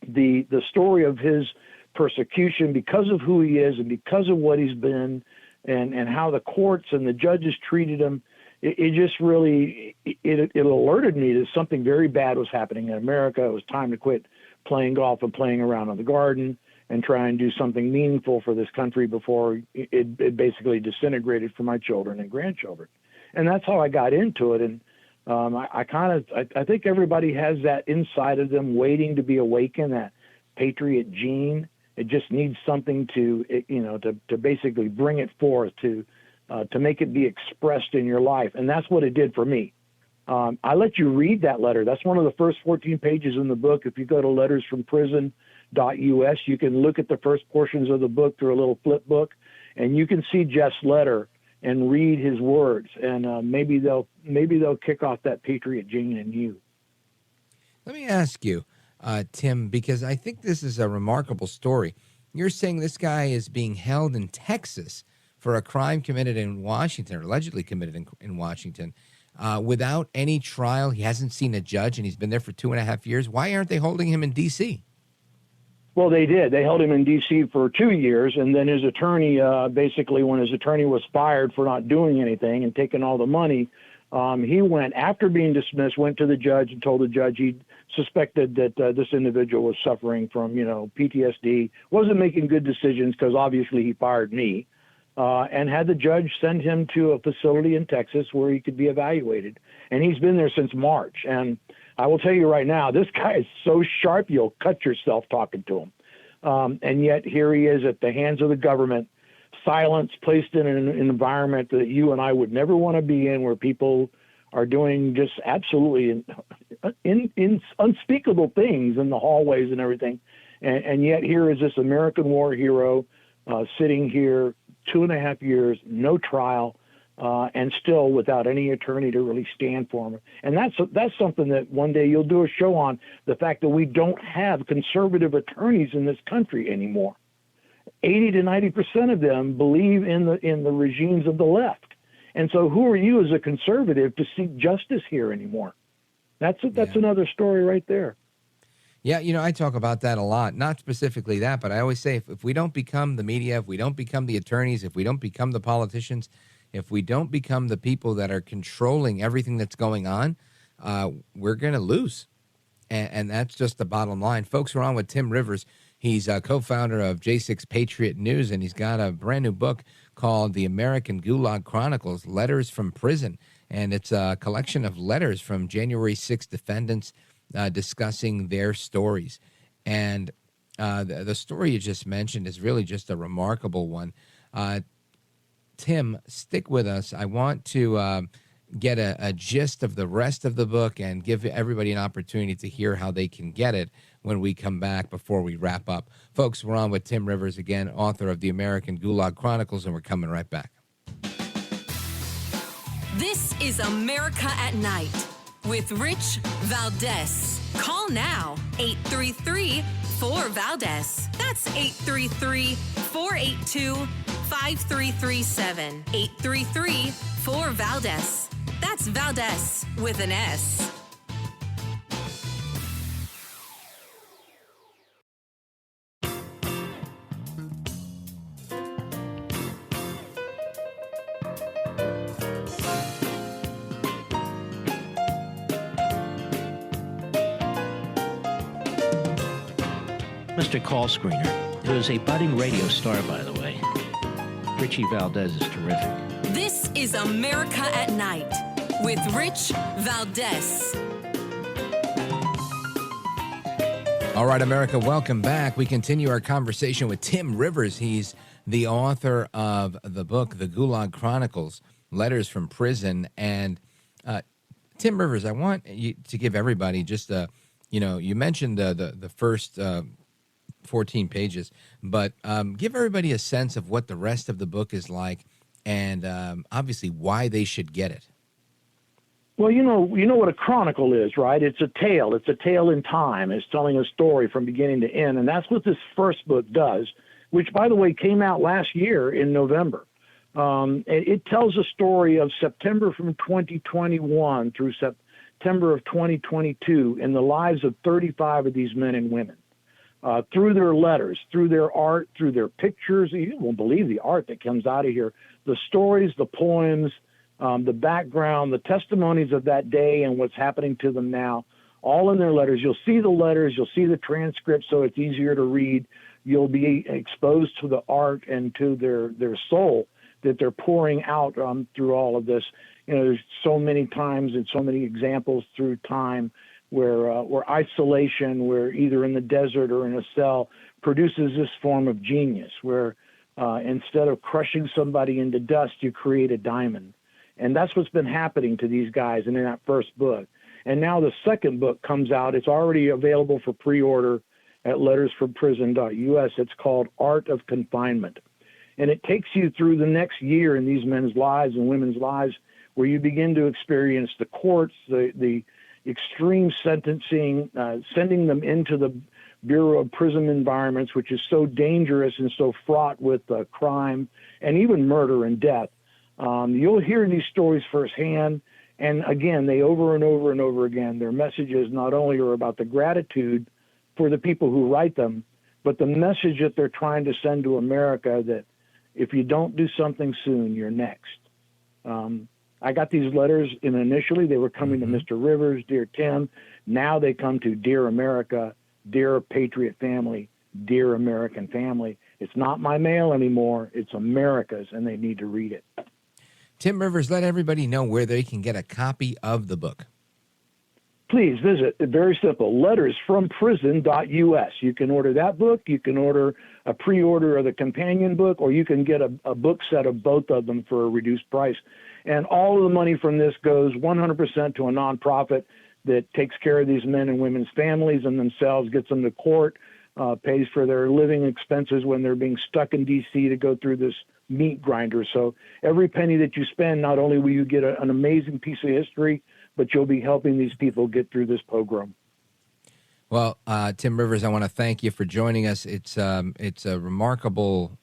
The story of his persecution because of who he is and because of what he's been and how the courts and the judges treated him, it just really, it alerted me that something very bad was happening in America. It was time to quit playing golf and playing around in the garden and try and do something meaningful for this country before it basically disintegrated for my children and grandchildren. And that's how I got into it. And I think everybody has that inside of them waiting to be awakened, that Patriot gene. It just needs something to basically bring it forth, to make it be expressed in your life. And that's what it did for me. I let you read that letter. That's one of the first 14 pages in the book. If you go to lettersfromprison.us, you can look at the first portions of the book through a little flip book, and you can see Jeff's letter and read his words. And maybe they'll kick off that Patriot gene in you. Let me ask you, Tim, because I think this is a remarkable story. You're saying this guy is being held in Texas for a crime committed in Washington, or allegedly committed in Washington, without any trial. He hasn't seen a judge, and he's been there for 2.5 years. Why aren't they holding him in D.C.? Well, they did. They held him in D.C. for 2 years, and then his attorney, basically when his attorney was fired for not doing anything and taking all the money, he went, after being dismissed, went to the judge and told the judge he suspected that this individual was suffering from, PTSD, wasn't making good decisions because obviously he fired me, and had the judge send him to a facility in Texas where he could be evaluated. And he's been there since March. And I will tell you right now, this guy is so sharp, you'll cut yourself talking to him. And yet here he is at the hands of the government, silenced, placed in an environment that you and I would never want to be in, where people are doing just absolutely unspeakable things in the hallways and everything. And yet here is this American war hero sitting here 2.5 years, no trial, and still without any attorney to really stand for him. And that's something that one day you'll do a show on, the fact that we don't have conservative attorneys in this country anymore. 80 to 90% of them believe in the regimes of the left. And so who are you as a conservative to seek justice here anymore? That's another story right there. Yeah, I talk about that a lot. Not specifically that, but I always say if we don't become the media, if we don't become the attorneys, if we don't become the politicians, if we don't become the people that are controlling everything that's going on, we're going to lose. And that's just the bottom line. Folks, we're on with Tim Rivers. He's a co-founder of J6 Patriot News, and he's got a brand new book called The American Gulag Chronicles, Letters from Prison. And it's a collection of letters from January 6th defendants discussing their stories. And the story you just mentioned is really just a remarkable one. Tim, stick with us. I want to get a gist of the rest of the book and give everybody an opportunity to hear how they can get it when we come back before we wrap up. Folks, we're on with Tim Rivers again, author of The American Gulag Chronicles, and we're coming right back. This is America at Night with Rich Valdez. Call now, 833-4VALDEZ. That's 833-482-5337. 833-4VALDEZ. That's Valdez with an S. Mr. Call Screener, who is a budding radio star, by the way. Richie Valdez is terrific. This is America at Night with Rich Valdez. All right, America, welcome back. We continue our conversation with Tim Rivers. He's the author of the book, The Gulag Chronicles, Letters from Prison. And Tim Rivers, I want you to give everybody just you mentioned the first 14 pages, but give everybody a sense of what the rest of the book is like and obviously why they should get it. Well, you know what a chronicle is, right? It's a tale. It's a tale in time. It's telling a story from beginning to end. And that's what this first book does, which, by the way, came out last year in November. It tells a story of September from 2021 through September of 2022 in the lives of 35 of these men and women. Through their letters, through their art, through their pictures. You won't believe the art that comes out of here. The stories, the poems, the background, the testimonies of that day and what's happening to them now, all in their letters. You'll see the letters, you'll see the transcripts, so it's easier to read. You'll be exposed to the art and to their soul that they're pouring out through all of this. There's so many times and so many examples through time where isolation, where either in the desert or in a cell, produces this form of genius, where instead of crushing somebody into dust, you create a diamond. And that's what's been happening to these guys in that first book. And now the second book comes out. It's already available for pre-order at lettersfromprison.us. It's called Art of Confinement. And it takes you through the next year in these men's lives and women's lives where you begin to experience the courts, the extreme sentencing, sending them into the Bureau of Prison Environments, which is so dangerous and so fraught with crime and even murder and death. You'll hear these stories firsthand. And again, they over and over and over again, their messages not only are about the gratitude for the people who write them, but the message that they're trying to send to America that if you don't do something soon, you're next. I got these letters, and initially they were coming to Mr. Rivers, Dear Tim. Now they come to Dear America, Dear Patriot Family, Dear American Family. It's not my mail anymore. It's America's, and they need to read it. Tim Rivers, let everybody know where they can get a copy of the book. Please visit, very simple, lettersfromprison.us. You can order that book, you can order a pre-order of the companion book, or you can get a book set of both of them for a reduced price. And all of the money from this goes 100% to a nonprofit that takes care of these men and women's families and themselves, gets them to court, pays for their living expenses when they're being stuck in D.C. to go through this meat grinder. So every penny that you spend, not only will you get an amazing piece of history, but you'll be helping these people get through this pogrom. Well, Tim Rivers, I want to thank you for joining us. It's a remarkable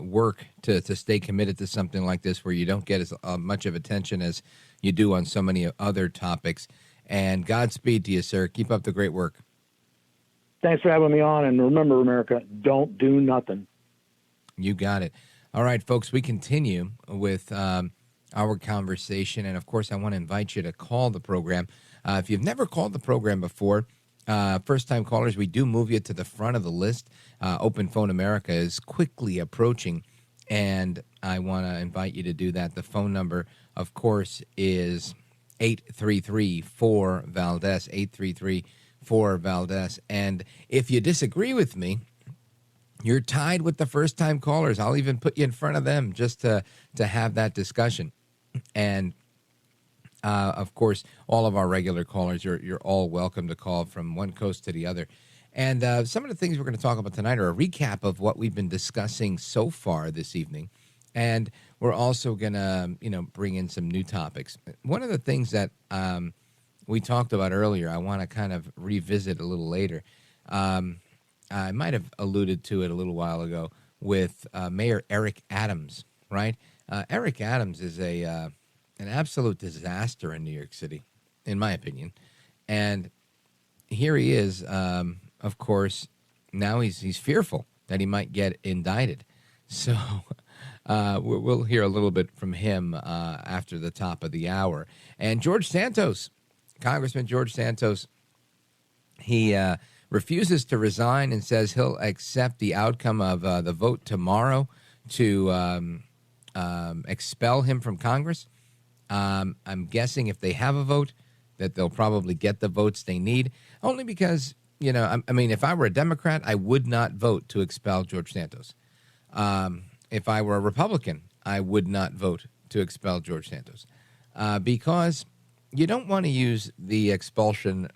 work to stay committed to something like this where you don't get as much of attention as you do on so many other topics. And Godspeed to you, sir. Keep up the great work. Thanks for having me on. And remember, America, don't do nothing. You got it. All right, folks, we continue with our conversation. And, of course, I want to invite you to call the program. If you've never called the program before, First-time callers, we do move you to the front of the list. Open Phone America is quickly approaching, and I want to invite you to do that. The phone number, of course, is 833-4-VALDEZ, 833-4-VALDEZ. And if you disagree with me, you're tied with the first-time callers. I'll even put you in front of them just to have that discussion. And, of course, all of our regular callers, you're all welcome to call from one coast to the other. And some of the things we're going to talk about tonight are a recap of what we've been discussing so far this evening. And we're also going to, bring in some new topics. One of the things that we talked about earlier, I want to kind of revisit a little later. I might have alluded to it a little while ago with Mayor Eric Adams, right? Eric Adams is an absolute disaster in New York City, in my opinion. And here he is, of course, now he's fearful that he might get indicted. So we'll hear a little bit from him after the top of the hour. And George Santos, Congressman George Santos, he refuses to resign and says he'll accept the outcome of the vote tomorrow to expel him from Congress. I'm guessing if they have a vote, that they'll probably get the votes they need, only because, if I were a Democrat, I would not vote to expel George Santos. If I were a Republican, I would not vote to expel George Santos because you don't want to use the expulsion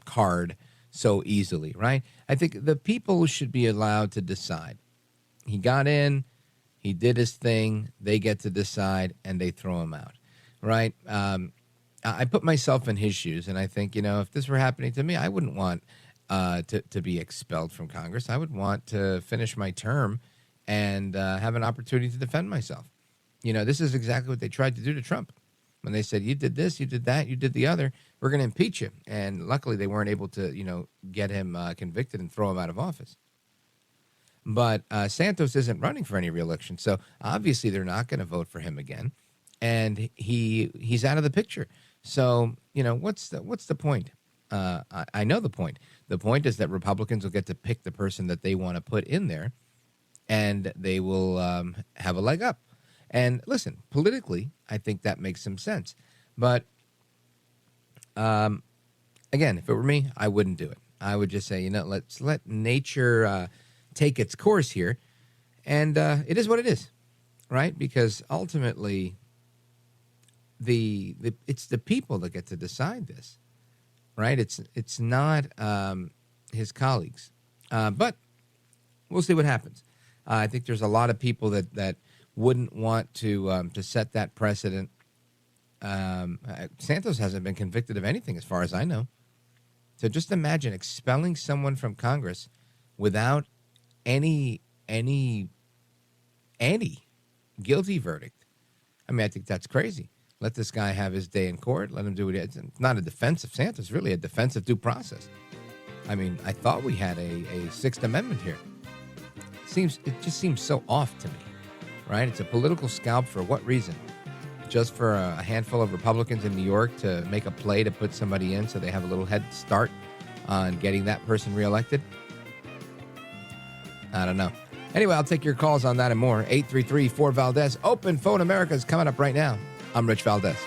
card so easily, right? I think the people should be allowed to decide. He got in, he did his thing, they get to decide, and they throw him out, right? I put myself in his shoes, and I think, if this were happening to me, I wouldn't want to be expelled from Congress. I would want to finish my term and have an opportunity to defend myself. This is exactly what they tried to do to Trump. When they said, you did this, you did that, you did the other, we're going to impeach you. And luckily they weren't able to, get him convicted and throw him out of office. But Santos isn't running for any re-election, so obviously they're not going to vote for him again. And he's out of the picture. So, what's the point? I know the point. The point is that Republicans will get to pick the person that they want to put in there, and they will have a leg up. And listen, politically, I think that makes some sense. But, again, if it were me, I wouldn't do it. I would just say, let's let nature take its course here. And it is what it is, right? Because ultimately, it's the people that get to decide this, right? It's not his colleagues. But we'll see what happens. I think there's a lot of people that wouldn't want to set that precedent. Santos hasn't been convicted of anything as far as I know. So just imagine expelling someone from Congress without any guilty verdict. I mean, I think that's crazy. Let this guy have his day in court. Let him do what it's not a defense of Santos, really a defense of due process. I mean, I thought we had a Sixth Amendment here. It just seems so off to me, right? It's a political scalp for what reason? Just for a handful of Republicans in New York to make a play to put somebody in so they have a little head start on getting that person reelected? I don't know. Anyway, I'll take your calls on that and more. 833-4-VALDEZ. Open Phone America is coming up right now. I'm Rich Valdez.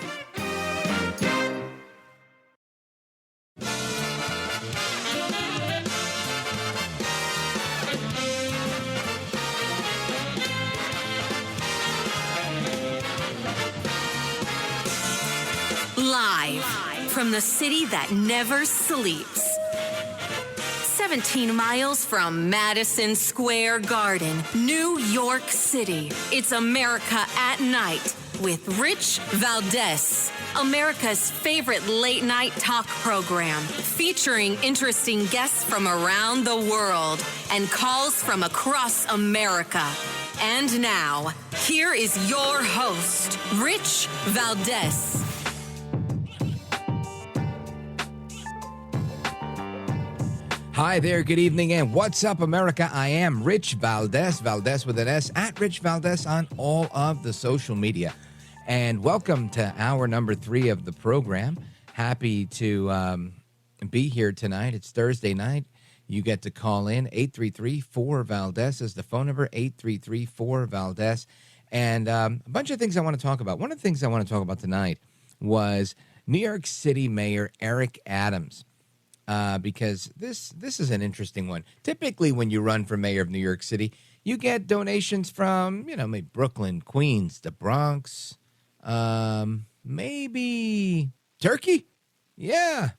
Live from the city that never sleeps. 17 miles from Madison Square Garden, New York City. It's America at Night with Rich Valdez, America's favorite late-night talk program, featuring interesting guests from around the world and calls from across America. And now, here is your host, Rich Valdez. Hi there, good evening, and what's up, America? I am Rich Valdez, Valdez with an S, at Rich Valdez on all of the social media. And welcome to hour number 3 of the program. Happy to be here tonight. It's Thursday night. You get to call in. 833-4-VALDEZ is the phone number, 833-4-VALDEZ. And a bunch of things I want to talk about. One of the things I want to talk about tonight was New York City Mayor Eric Adams, because this is an interesting one. Typically, when you run for mayor of New York City, you get donations from, maybe Brooklyn, Queens, the Bronx, maybe Turkey. Yeah.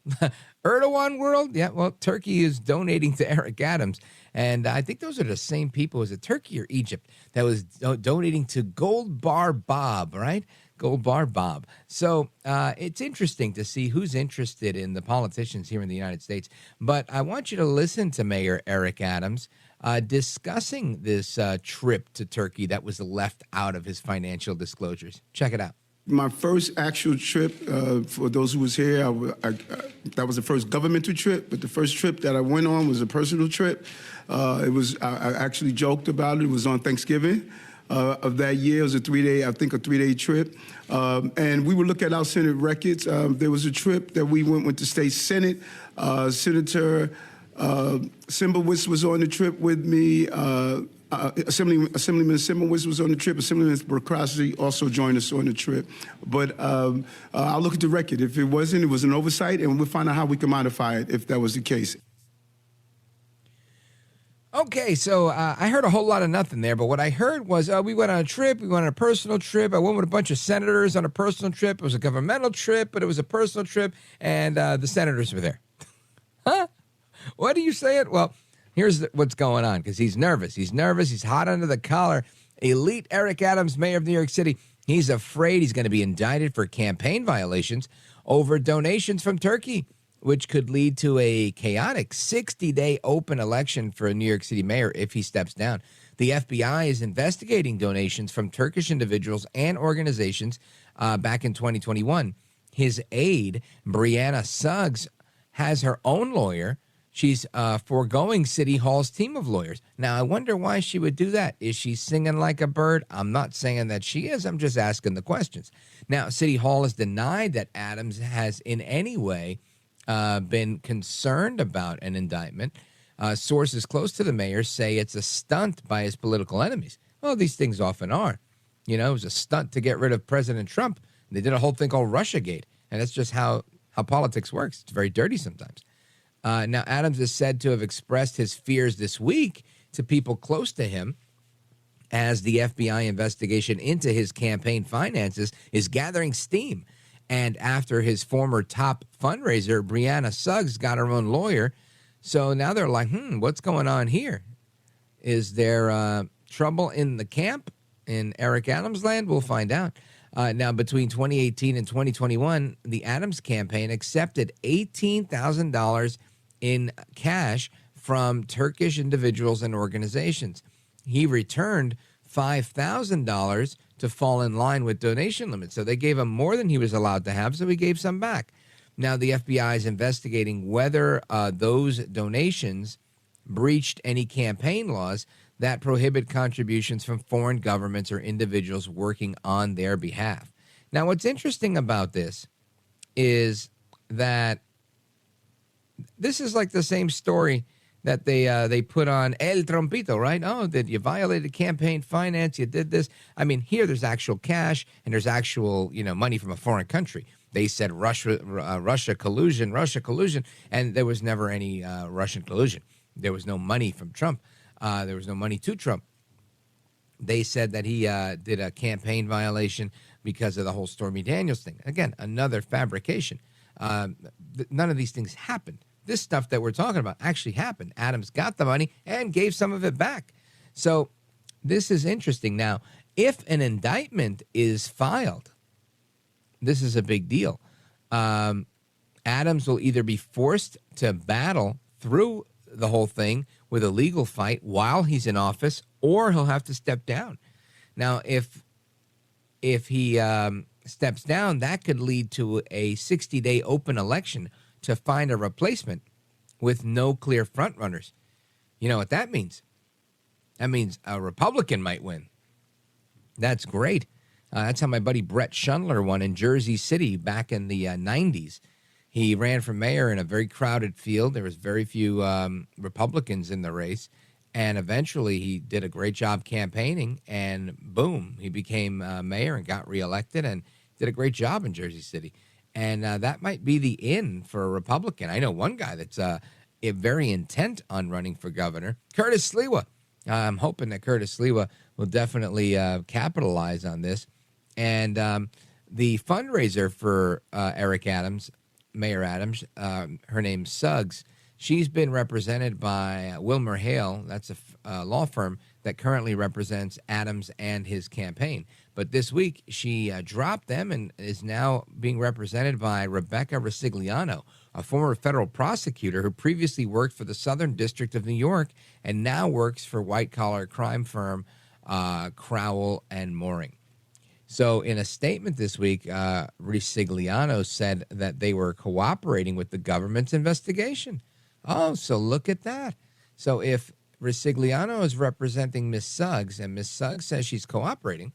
Erdogan world. Yeah. Well, Turkey is donating to Eric Adams. And I think those are the same people. Was it Turkey or Egypt that was donating to Gold Bar Bob, right? Gold Bar Bob. So it's interesting to see who's interested in the politicians here in the United States. But I want you to listen to Mayor Eric Adams discussing this trip to Turkey that was left out of his financial disclosures. Check it out. My first actual trip, for those who was here, that was the first governmental trip, but the first trip that I went on was a personal trip. I actually joked about it. It was on Thanksgiving of that year. It was a three-day trip. And we would look at our Senate records. There was a trip that we went to State Senate. Senator Simowitz was on the trip with me. Assemblyman Simowitz was on the trip. Assemblyman Burokrasi also joined us on the trip. But I'll look at the record. If it wasn't, it was an oversight, and we'll find out how we can modify it if that was the case. Okay, so I heard a whole lot of nothing there, but what I heard was we went on a trip, we went on a personal trip, I went with a bunch of senators on a personal trip. It was a governmental trip, but it was a personal trip, and the senators were there. Huh? What do you say it? Well, here's what's going on, because he's nervous. He's nervous. He's hot under the collar. Elite Eric Adams, mayor of New York City, he's afraid he's going to be indicted for campaign violations over donations from Turkey, which could lead to a chaotic 60-day open election for a New York City mayor if he steps down. The FBI is investigating donations from Turkish individuals and organizations back in 2021. His aide, Brianna Suggs, has her own lawyer. She's foregoing City Hall's team of lawyers. Now, I wonder why she would do that. Is she singing like a bird? I'm not saying that she is. I'm just asking the questions. Now, City Hall has denied that Adams has in any way been concerned about an indictment. Sources close to the mayor say it's a stunt by his political enemies. Well, these things often are. It was a stunt to get rid of President Trump. They did a whole thing called Russiagate, and that's just how politics works. It's very dirty sometimes. Now, Adams is said to have expressed his fears this week to people close to him as the FBI investigation into his campaign finances is gathering steam. And after his former top fundraiser, Brianna Suggs, got her own lawyer. So now they're like, what's going on here? Is there trouble in the camp in Eric Adams land? We'll find out. Now, between 2018 and 2021, the Adams campaign accepted $18,000 in cash from Turkish individuals and organizations. He returned $5,000 to fall in line with donation limits. So they gave him more than he was allowed to have, so he gave some back. Now, the FBI is investigating whether those donations breached any campaign laws that prohibit contributions from foreign governments or individuals working on their behalf. Now, what's interesting about this is that this is like the same story that they put on El Trompito, right? Oh, that you violated campaign finance, you did this. I mean, here there's actual cash and there's actual, money from a foreign country. They said Russia collusion, and there was never any Russian collusion. There was no money from Trump. There was no money to Trump. They said that he did a campaign violation because of the whole Stormy Daniels thing. Again, another fabrication. None of these things happened. This stuff that we're talking about actually happened. Adams got the money and gave some of it back. So this is interesting. Now, if an indictment is filed, this is a big deal. Adams will either be forced to battle through the whole thing with a legal fight while he's in office, or he'll have to step down. Now, if he steps down, that could lead to a 60-day open election to find a replacement with no clear frontrunners. You know what that means? That means a Republican might win. That's great. That's how my buddy Brett Schundler won in Jersey City back in the 90s. He ran for mayor in a very crowded field. There was very few Republicans in the race. And eventually he did a great job campaigning, and boom, he became mayor and got reelected and did a great job in Jersey City. And that might be the in for a Republican. I know one guy that's very intent on running for governor, Curtis Sliwa. I'm hoping that Curtis Sliwa will definitely capitalize on this. And the fundraiser for Eric Adams, Mayor Adams, her name's Suggs. She's been represented by Wilmer Hale. That's a law firm that currently represents Adams and his campaign. But this week, she dropped them and is now being represented by Rebecca Resigliano, a former federal prosecutor who previously worked for the Southern District of New York and now works for white-collar crime firm Crowell and Mooring. So in a statement this week, Resigliano said that they were cooperating with the government's investigation. Oh, so look at that. So if Resigliano is representing Miss Suggs and Miss Suggs says she's cooperating,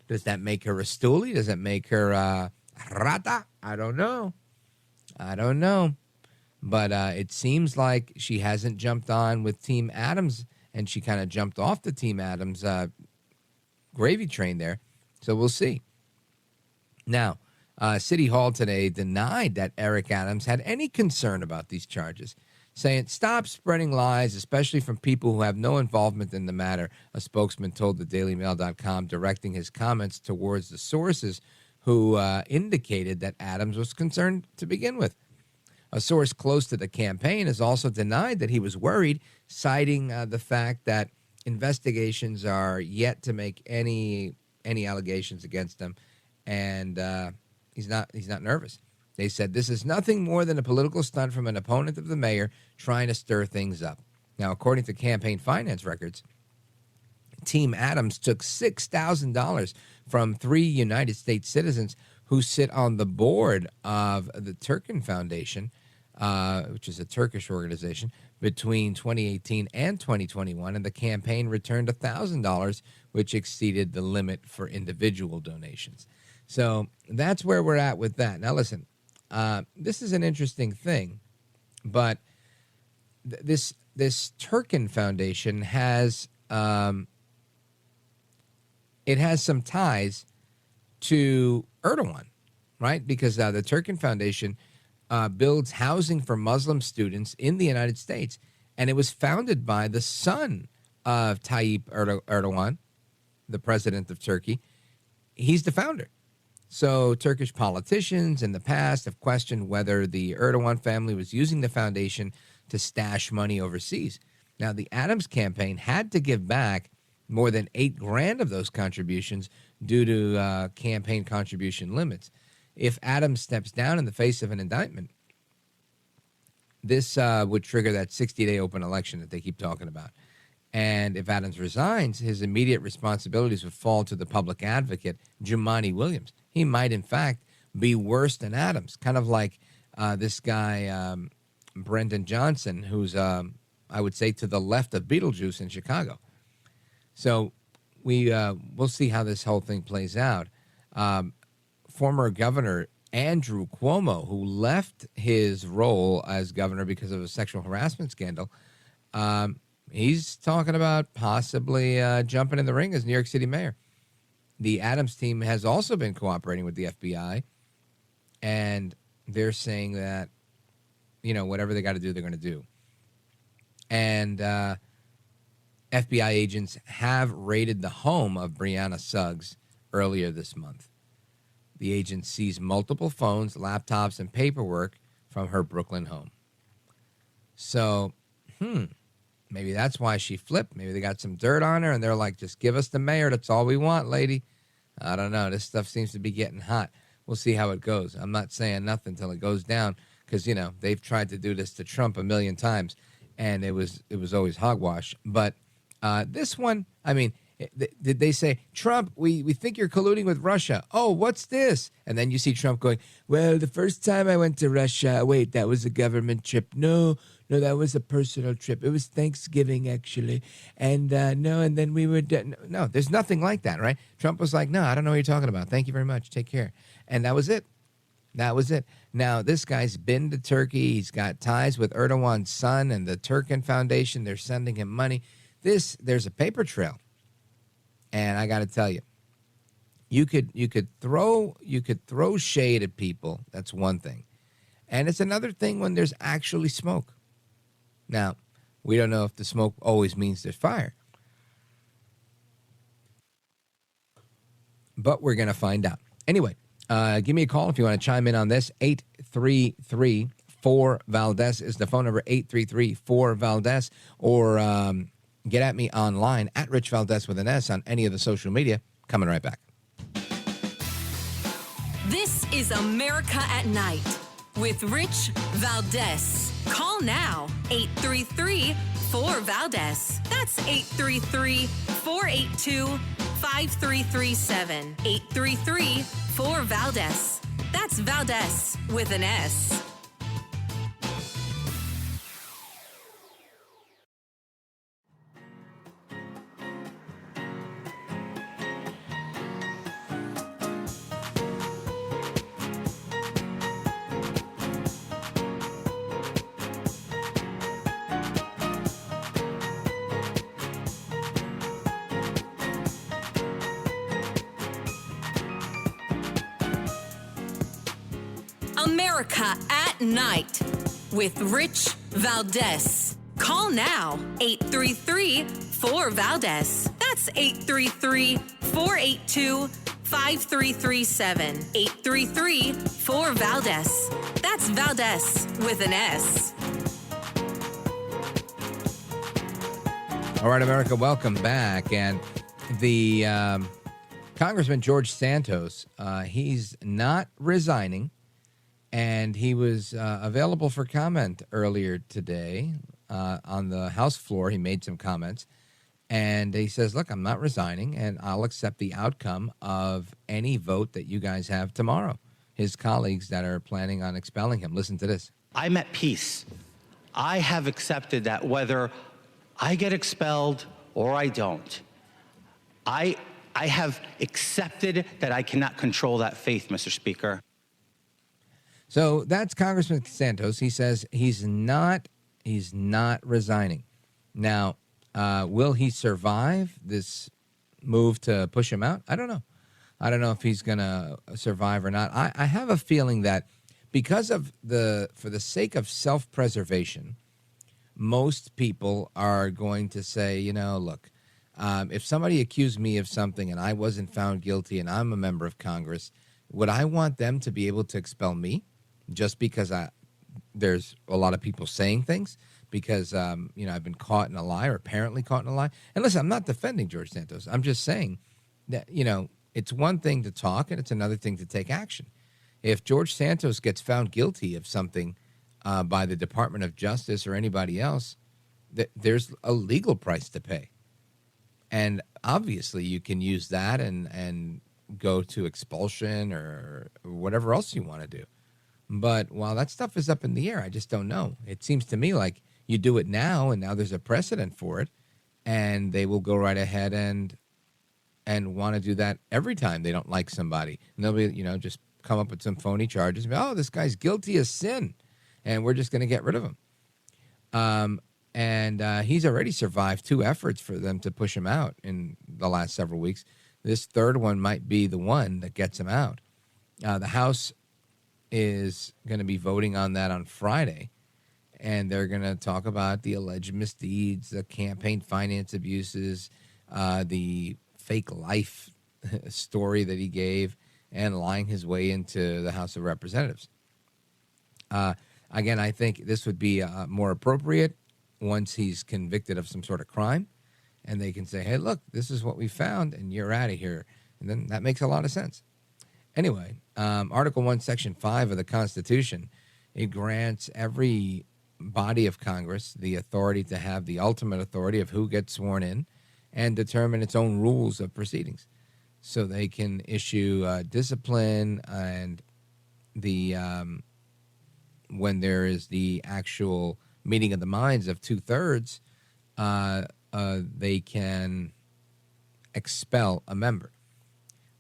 does that make her a stoolie? Does it make her a rata? I don't know. But it seems like she hasn't jumped on with Team Adams, and she kind of jumped off the Team Adams gravy train there. So we'll see. Now, City Hall today denied that Eric Adams had any concern about these charges, saying, "Stop spreading lies, especially from people who have no involvement in the matter," a spokesman told the DailyMail.com, directing his comments towards the sources who indicated that Adams was concerned to begin with. A source close to the campaign has also denied that he was worried, citing the fact that investigations are yet to make any allegations against him, and he's not nervous. They said this is nothing more than a political stunt from an opponent of the mayor trying to stir things up. Now, according to campaign finance records, Team Adams took $6,000 from 3 United States citizens who sit on the board of the Turkin Foundation, which is a Turkish organization, between 2018 and 2021, and the campaign returned $1,000, which exceeded the limit for individual donations. So that's where we're at with that. Now, listen, this is an interesting thing, but this Turkin Foundation has it has some ties to Erdogan, right? Because the Turkin Foundation builds housing for Muslim students in the United States, and it was founded by the son of Tayyip Erdogan, the president of Turkey. He's the founder. So Turkish politicians in the past have questioned whether the Erdogan family was using the foundation to stash money overseas. Now, the Adams campaign had to give back more than $8,000 of those contributions due to campaign contribution limits. If Adams steps down in the face of an indictment, this would trigger that 60-day open election that they keep talking about. And if Adams resigns, his immediate responsibilities would fall to the public advocate, Jumaane Williams. He might, in fact, be worse than Adams, kind of like this guy, Brendan Johnson, who's, I would say, to the left of Beetlejuice in Chicago. So we'll see how this whole thing plays out. Former Governor Andrew Cuomo, who left his role as governor because of a sexual harassment scandal, he's talking about possibly jumping in the ring as New York City mayor. The Adams team has also been cooperating with the FBI, and they're saying that, whatever they got to do, they're going to do. And FBI agents have raided the home of Brianna Suggs earlier this month. The agents seized multiple phones, laptops, and paperwork from her Brooklyn home. So, maybe that's why she flipped. Maybe they got some dirt on her, and they're like, just give us the mayor. That's all we want, lady. I don't know. This stuff seems to be getting hot. We'll see how it goes. I'm not saying nothing until it goes down because, they've tried to do this to Trump a million times, and it was always hogwash. But this one, I mean, did they say, Trump, we think you're colluding with Russia. Oh, what's this? And then you see Trump going, well, the first time I went to Russia, wait, that was a government trip. No, that was a personal trip. It was Thanksgiving, actually. And no, and then we were, no, there's nothing like that, right? Trump was like, no, I don't know what you're talking about. Thank you very much. Take care. And that was it. That was it. Now, this guy's been to Turkey. He's got ties with Erdogan's son and the Turkin Foundation. They're sending him money. There's a paper trail. And I got to tell you, you could throw shade at people. That's one thing. And it's another thing when there's actually smoke. Now, we don't know if the smoke always means there's fire. But we're going to find out. Anyway, give me a call if you want to chime in on this. 833-4-VALDEZ is the phone number, 833-4-VALDEZ. Or get at me online at Rich Valdez with an S on any of the social media. Coming right back. This is America at Night with Rich Valdez. Call now, 833-4-VALDEZ. That's 833-482-5337. 833-4-VALDEZ. That's Valdez with an S. America at Night with Rich Valdez. Call now, 833-4-VALDEZ. That's 833-482-5337. 833-4-VALDEZ. That's Valdez with an S. All right, America, welcome back. And the Congressman George Santos, he's not resigning. And he was available for comment earlier today on the House floor. He made some comments. And he says, look, I'm not resigning, and I'll accept the outcome of any vote that you guys have tomorrow. His colleagues that are planning on expelling him. Listen to this. I'm at peace. I have accepted that whether I get expelled or I don't, I have accepted that I cannot control that faith, Mr. Speaker. So that's Congressman Santos. He says he's not resigning. Now, will he survive this move to push him out? I don't know. I don't know if he's going to survive or not. I have a feeling that because of for the sake of self-preservation, most people are going to say, look, if somebody accused me of something and I wasn't found guilty and I'm a member of Congress, would I want them to be able to expel me? Just because there's a lot of people saying things because, I've been caught in a lie or apparently caught in a lie. And listen, I'm not defending George Santos. I'm just saying that, it's one thing to talk and it's another thing to take action. If George Santos gets found guilty of something by the Department of Justice or anybody else, there's a legal price to pay. And obviously you can use that and go to expulsion or whatever else you want to do. But while that stuff is up in the air, I just don't know. It seems to me like you do it now, and now there's a precedent for it, and they will go right ahead and want to do that every time they don't like somebody. And they'll be, just come up with some phony charges. Oh, this guy's guilty of sin, and we're just going to get rid of him. And he's already survived 2 efforts for them to push him out in the last several weeks. This third one might be the one that gets him out. The House is going to be voting on that on Friday, and they're going to talk about the alleged misdeeds, the campaign finance abuses, the fake life story that he gave, and lying his way into the House of Representatives. Again, I think this would be more appropriate once he's convicted of some sort of crime, and they can say, hey, look, this is what we found, and you're out of here. And then that makes a lot of sense. Anyway, Article 1, Section 5 of the Constitution, it grants every body of Congress the authority to have the ultimate authority of who gets sworn in and determine its own rules of proceedings. So they can issue discipline and when there is the actual meeting of the minds of 2/3, they can expel a member.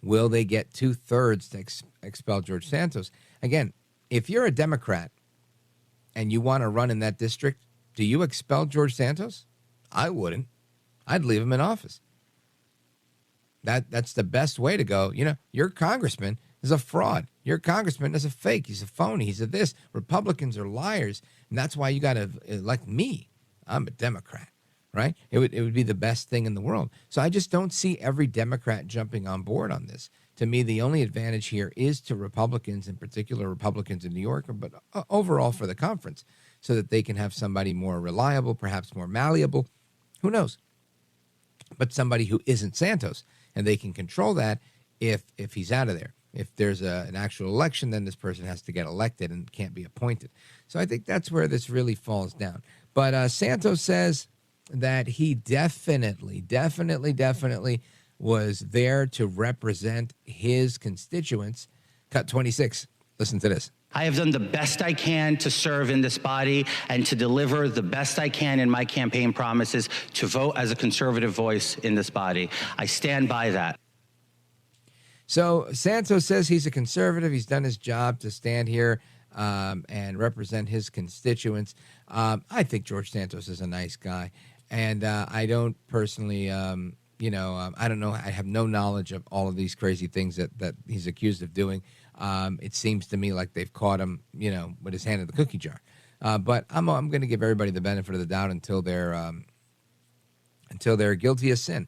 Will they get 2/3 to expel George Santos? again, if you're a Democrat and you want to run in that district, do you expel George Santos? I wouldn't. I'd leave him in office. That's the best way to go. You know, your congressman is a fraud. Your congressman is a fake. He's a phony. He's a this. Republicans are liars. And that's why you got to elect me. I'm a Democrat, right? It would be the best thing in the world. So I just don't see every Democrat jumping on board on this. To me, the only advantage here is to Republicans, in particular Republicans in New York, but overall for the conference, so that they can have somebody more reliable, perhaps more malleable. Who knows? But somebody who isn't Santos, and they can control that if he's out of there. If there's an actual election, then this person has to get elected and can't be appointed. So I think that's where this really falls down. But Santos says that he definitely was there to represent his constituents. Cut 26. Listen to this. I have done the best I can to serve in this body and to deliver the best I can in my campaign promises to vote as a conservative voice in this body. I stand by that. So Santos says he's a conservative. He's done his job to stand here and represent his constituents. I think George Santos is a nice guy. And I don't personally, I don't know. I have no knowledge of all of these crazy things that he's accused of doing. It seems to me like they've caught him, with his hand in the cookie jar. But I'm going to give everybody the benefit of the doubt until they're guilty of sin.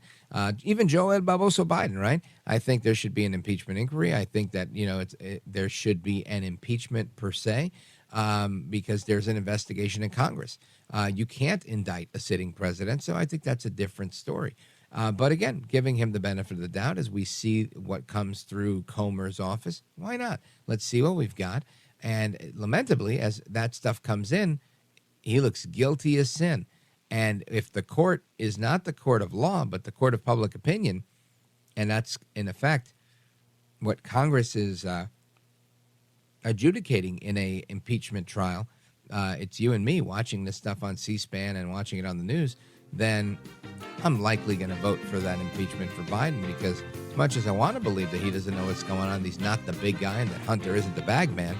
Even Joe Barbosa Biden, right? I think there should be an impeachment inquiry. I think that there should be an impeachment per se because there's an investigation in Congress. You can't indict a sitting president, so I think that's a different story. But again, giving him the benefit of the doubt as we see what comes through Comer's office. Why not? Let's see what we've got. And lamentably, as that stuff comes in, he looks guilty as sin. And if the court is not the court of law, but the court of public opinion, and that's, in effect, what Congress is adjudicating in a impeachment trial, it's you and me watching this stuff on C-SPAN and watching it on the news, then I'm likely going to vote for that impeachment for Biden because as much as I want to believe that he doesn't know what's going on, he's not the big guy and that Hunter isn't the bag man,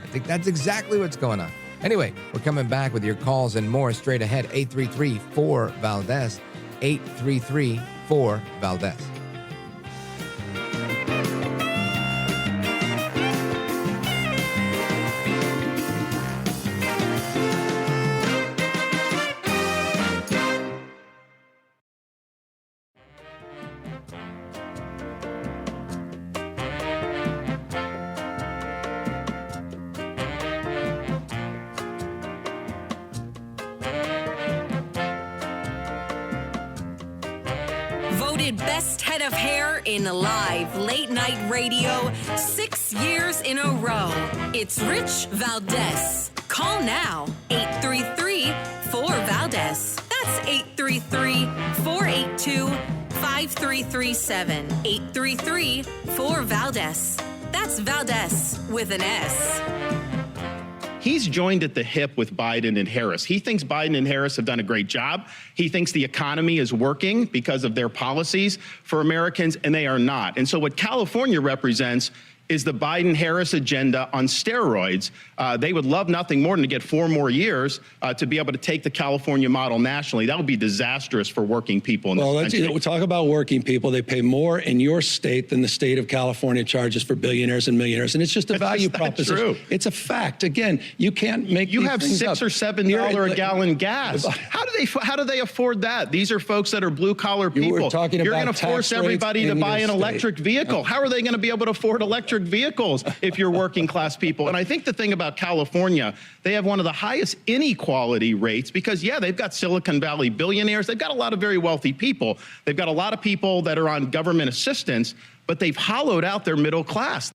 I think that's exactly what's going on. Anyway, we're coming back with your calls and more straight ahead. 833-4-VALDEZ, 833-4-VALDEZ. Voted best head of hair in live late night radio 6 years in a row. It's Rich Valdez. Call now, 833-4-VALDEZ. That's 833-482-5337. 833-4-VALDEZ. That's Valdez with an S. He's joined at the hip with Biden and Harris. He thinks Biden and Harris have done a great job. He thinks the economy is working because of their policies for Americans, and they are not. And so what California represents is the Biden-Harris agenda on steroids. They would love nothing more than to get 4 more years to be able to take the California model nationally. That would be disastrous for working people in this country. We'll talk about working people. They pay more in your state than the state of California charges for billionaires and millionaires. And it's just a value proposition. True. It's a fact. Again, you can't make You these have things $6 up. or $7 a gallon gas. How do they afford that? These are folks that are blue collar people. You're talking You're about going to force everybody to buy an electric vehicle. How are they going to be able to afford electric vehicles if you're working class people? And I think the thing about California, they have one of the highest inequality rates because, yeah, they've got Silicon Valley billionaires. They've got a lot of very wealthy people. They've got a lot of people that are on government assistance, but they've hollowed out their middle class.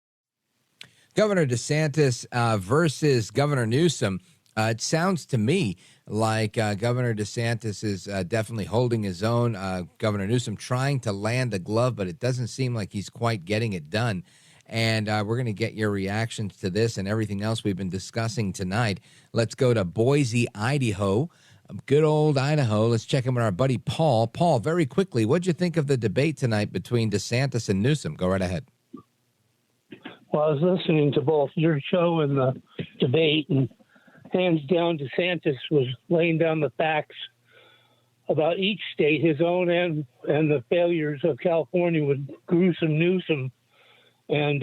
Governor DeSantis versus Governor Newsom. It sounds to me like Governor DeSantis is definitely holding his own. Governor Newsom trying to land the glove, but it doesn't seem like he's quite getting it done. And we're going to get your reactions to this and everything else we've been discussing tonight. Let's go to Boise, Idaho. Good old Idaho. Let's check in with our buddy Paul. Paul, very quickly, what'd you think of the debate tonight between DeSantis and Newsom? Go right ahead. Well, I was listening to both your show and the debate, and hands down, DeSantis was laying down the facts about each state, his own and the failures of California with Newsom. And,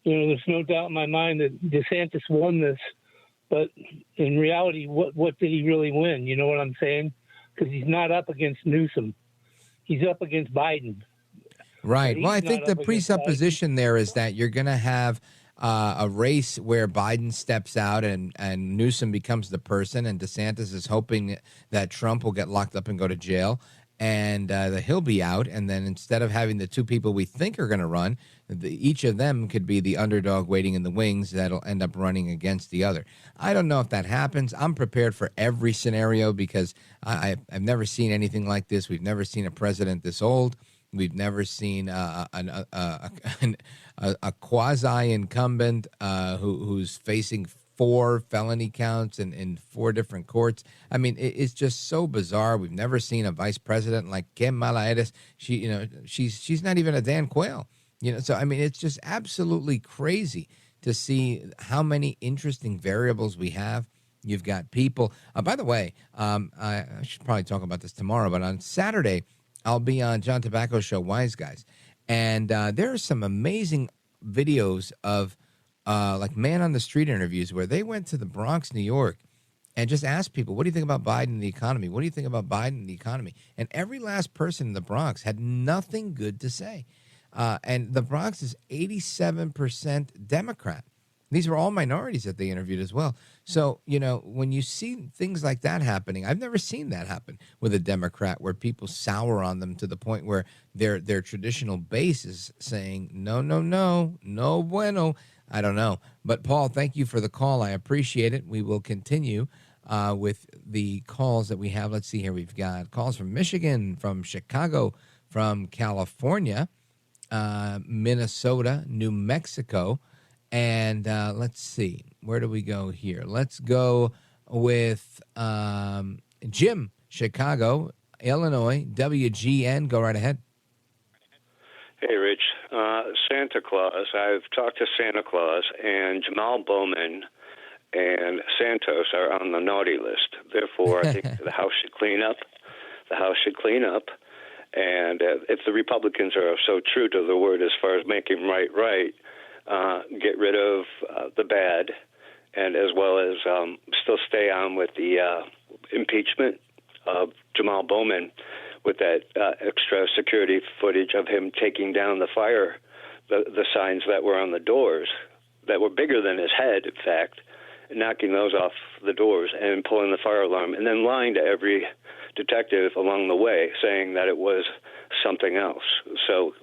there's no doubt in my mind that DeSantis won this. But in reality, what did he really win? You know what I'm saying? Because he's not up against Newsom. He's up against Biden. Right. Well, I think the presupposition there is that you're going to have a race where Biden steps out and Newsom becomes the person, and DeSantis is hoping that Trump will get locked up and go to jail, and that he'll be out. And then instead of having the two people we think are going to run, each of them could be the underdog waiting in the wings that'll end up running against the other. I don't know if that happens. I'm prepared for every scenario because I've never seen anything like this. We've never seen a president this old. We've never seen a quasi-incumbent who's facing 4 felony counts in 4 different courts. I mean, it's just so bizarre. We've never seen a vice president like Kamala Harris. She's not even a Dan Quayle. So I mean, it's just absolutely crazy to see how many interesting variables we have. You've got people. By the way, I should probably talk about this tomorrow, but on Saturday, I'll be on John Tobacco's show, Wise Guys. And there are some amazing videos of like man on the street interviews where they went to the Bronx, New York, and just asked people, what do you think about Biden and the economy? What do you think about Biden and the economy? And every last person in the Bronx had nothing good to say. And the Bronx is 87% Democrat. These were all minorities that they interviewed as well. So, when you see things like that happening, I've never seen that happen with a Democrat where people sour on them to the point where their traditional base is saying, no bueno. I don't know. But, Paul, thank you for the call. I appreciate it. We will continue with the calls that we have. Let's see here. We've got calls from Michigan, from Chicago, from California, Minnesota, New Mexico. And let's see, where do we go here? Let's go with Jim, Chicago, Illinois, WGN. Go right ahead. Hey, Rich. Santa Claus. I've talked to Santa Claus, and Jamal Bowman and Santos are on the naughty list. Therefore, I think the House should clean up. The House should clean up. And if the Republicans are so true to the word as far as making right, get rid of the bad, and as well as still stay on with the impeachment of Jamal Bowman with that extra security footage of him taking down the signs that were on the doors that were bigger than his head, in fact, knocking those off the doors and pulling the fire alarm, and then lying to every detective along the way saying that it was something else. So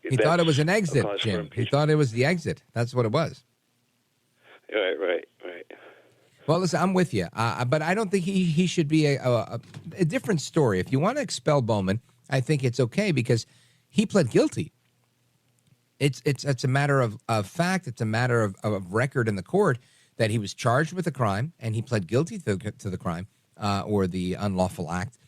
he thought it was an exit, Jim. He thought it was the exit. That's what it was. Right. Well, listen, I'm with you, but I don't think he should be a different story. If you want to expel Bowman, I think it's okay because he pled guilty. It's a matter of fact. It's a matter of record in the court that he was charged with a crime and he pled guilty to the crime or the unlawful act,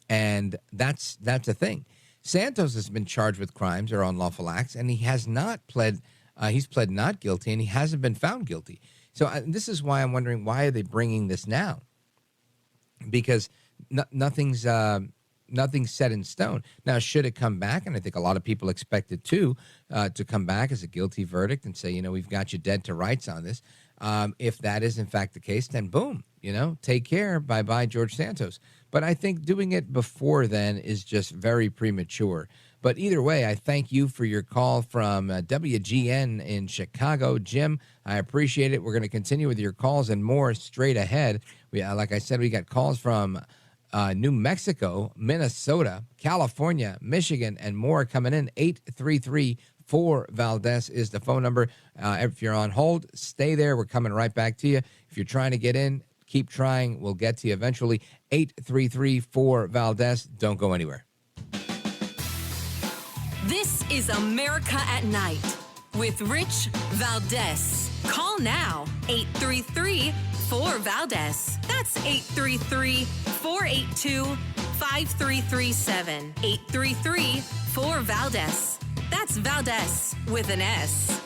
and that's a thing. Santos has been charged with crimes or unlawful acts, and he has not pled. He's pled not guilty, and he hasn't been found guilty. So this is why I'm wondering, why are they bringing this now? Because nothing's set in stone. Now, should it come back, and I think a lot of people expect it to come back as a guilty verdict and say, we've got you dead to rights on this. If that is in fact the case, then boom, take care, bye-bye, George Santos. But I think doing it before then is just very premature. But either way, I thank you for your call from WGN in Chicago. Jim, I appreciate it. We're going to continue with your calls and more straight ahead. Like I said, we got calls from New Mexico, Minnesota, California, Michigan, and more coming in. 833-4-VALDEZ is the phone number. If you're on hold, stay there. We're coming right back to you. If you're trying to get in, keep trying. We'll get to you eventually. 833-4-VALDEZ. Don't go anywhere. This is America at Night with Rich Valdez. Call now, 833-4-VALDEZ. That's 833-482-5337. 833-4-VALDEZ. That's Valdez with an S.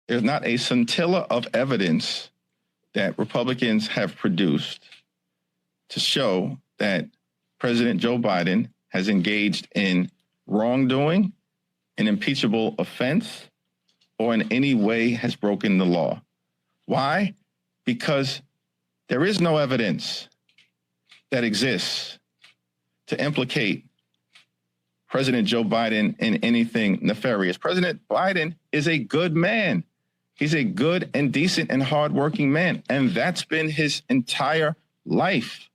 There's not a scintilla of evidence that Republicans have produced to show that President Joe Biden has engaged in wrongdoing, an impeachable offense, or in any way has broken the law. Why? Because there is no evidence that exists to implicate President Joe Biden in anything nefarious. President Biden is a good man. He's a good and decent and hardworking man. And that's been his entire life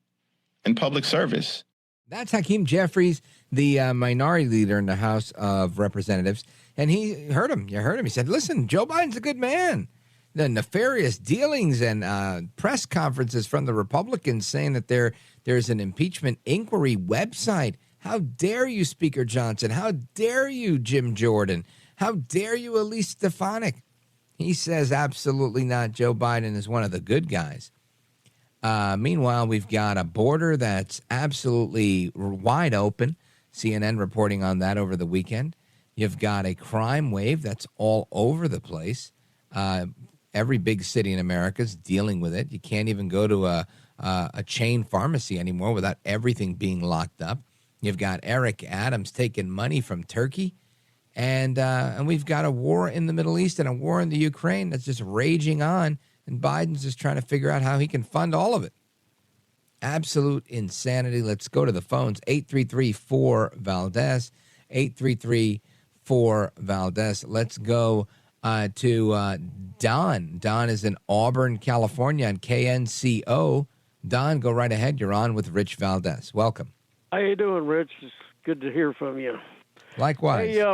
in public service. That's Hakeem Jeffries, the minority leader in the House of Representatives. And he heard him. You heard him. He said, listen, Joe Biden's a good man. The nefarious dealings and press conferences from the Republicans saying that there's an impeachment inquiry website. How dare you, Speaker Johnson? How dare you, Jim Jordan? How dare you, Elise Stefanik? He says absolutely not. Joe Biden is one of the good guys. Meanwhile, we've got a border that's absolutely wide open. CNN reporting on that over the weekend. You've got a crime wave that's all over the place. Every big city in America is dealing with it. You can't even go to a chain pharmacy anymore without everything being locked up. You've got Eric Adams taking money from Turkey. And we've got a war in the Middle East and a war in the Ukraine that's just raging on. And Biden's just trying to figure out how he can fund all of it. Absolute insanity. Let's go to the phones. 833-4-VALDEZ. 833-4-VALDEZ. Let's go to Don. Don is in Auburn, California on KNCO. Don, go right ahead. You're on with Rich Valdez. Welcome. How you doing, Rich? It's good to hear from you. Likewise. Hey, I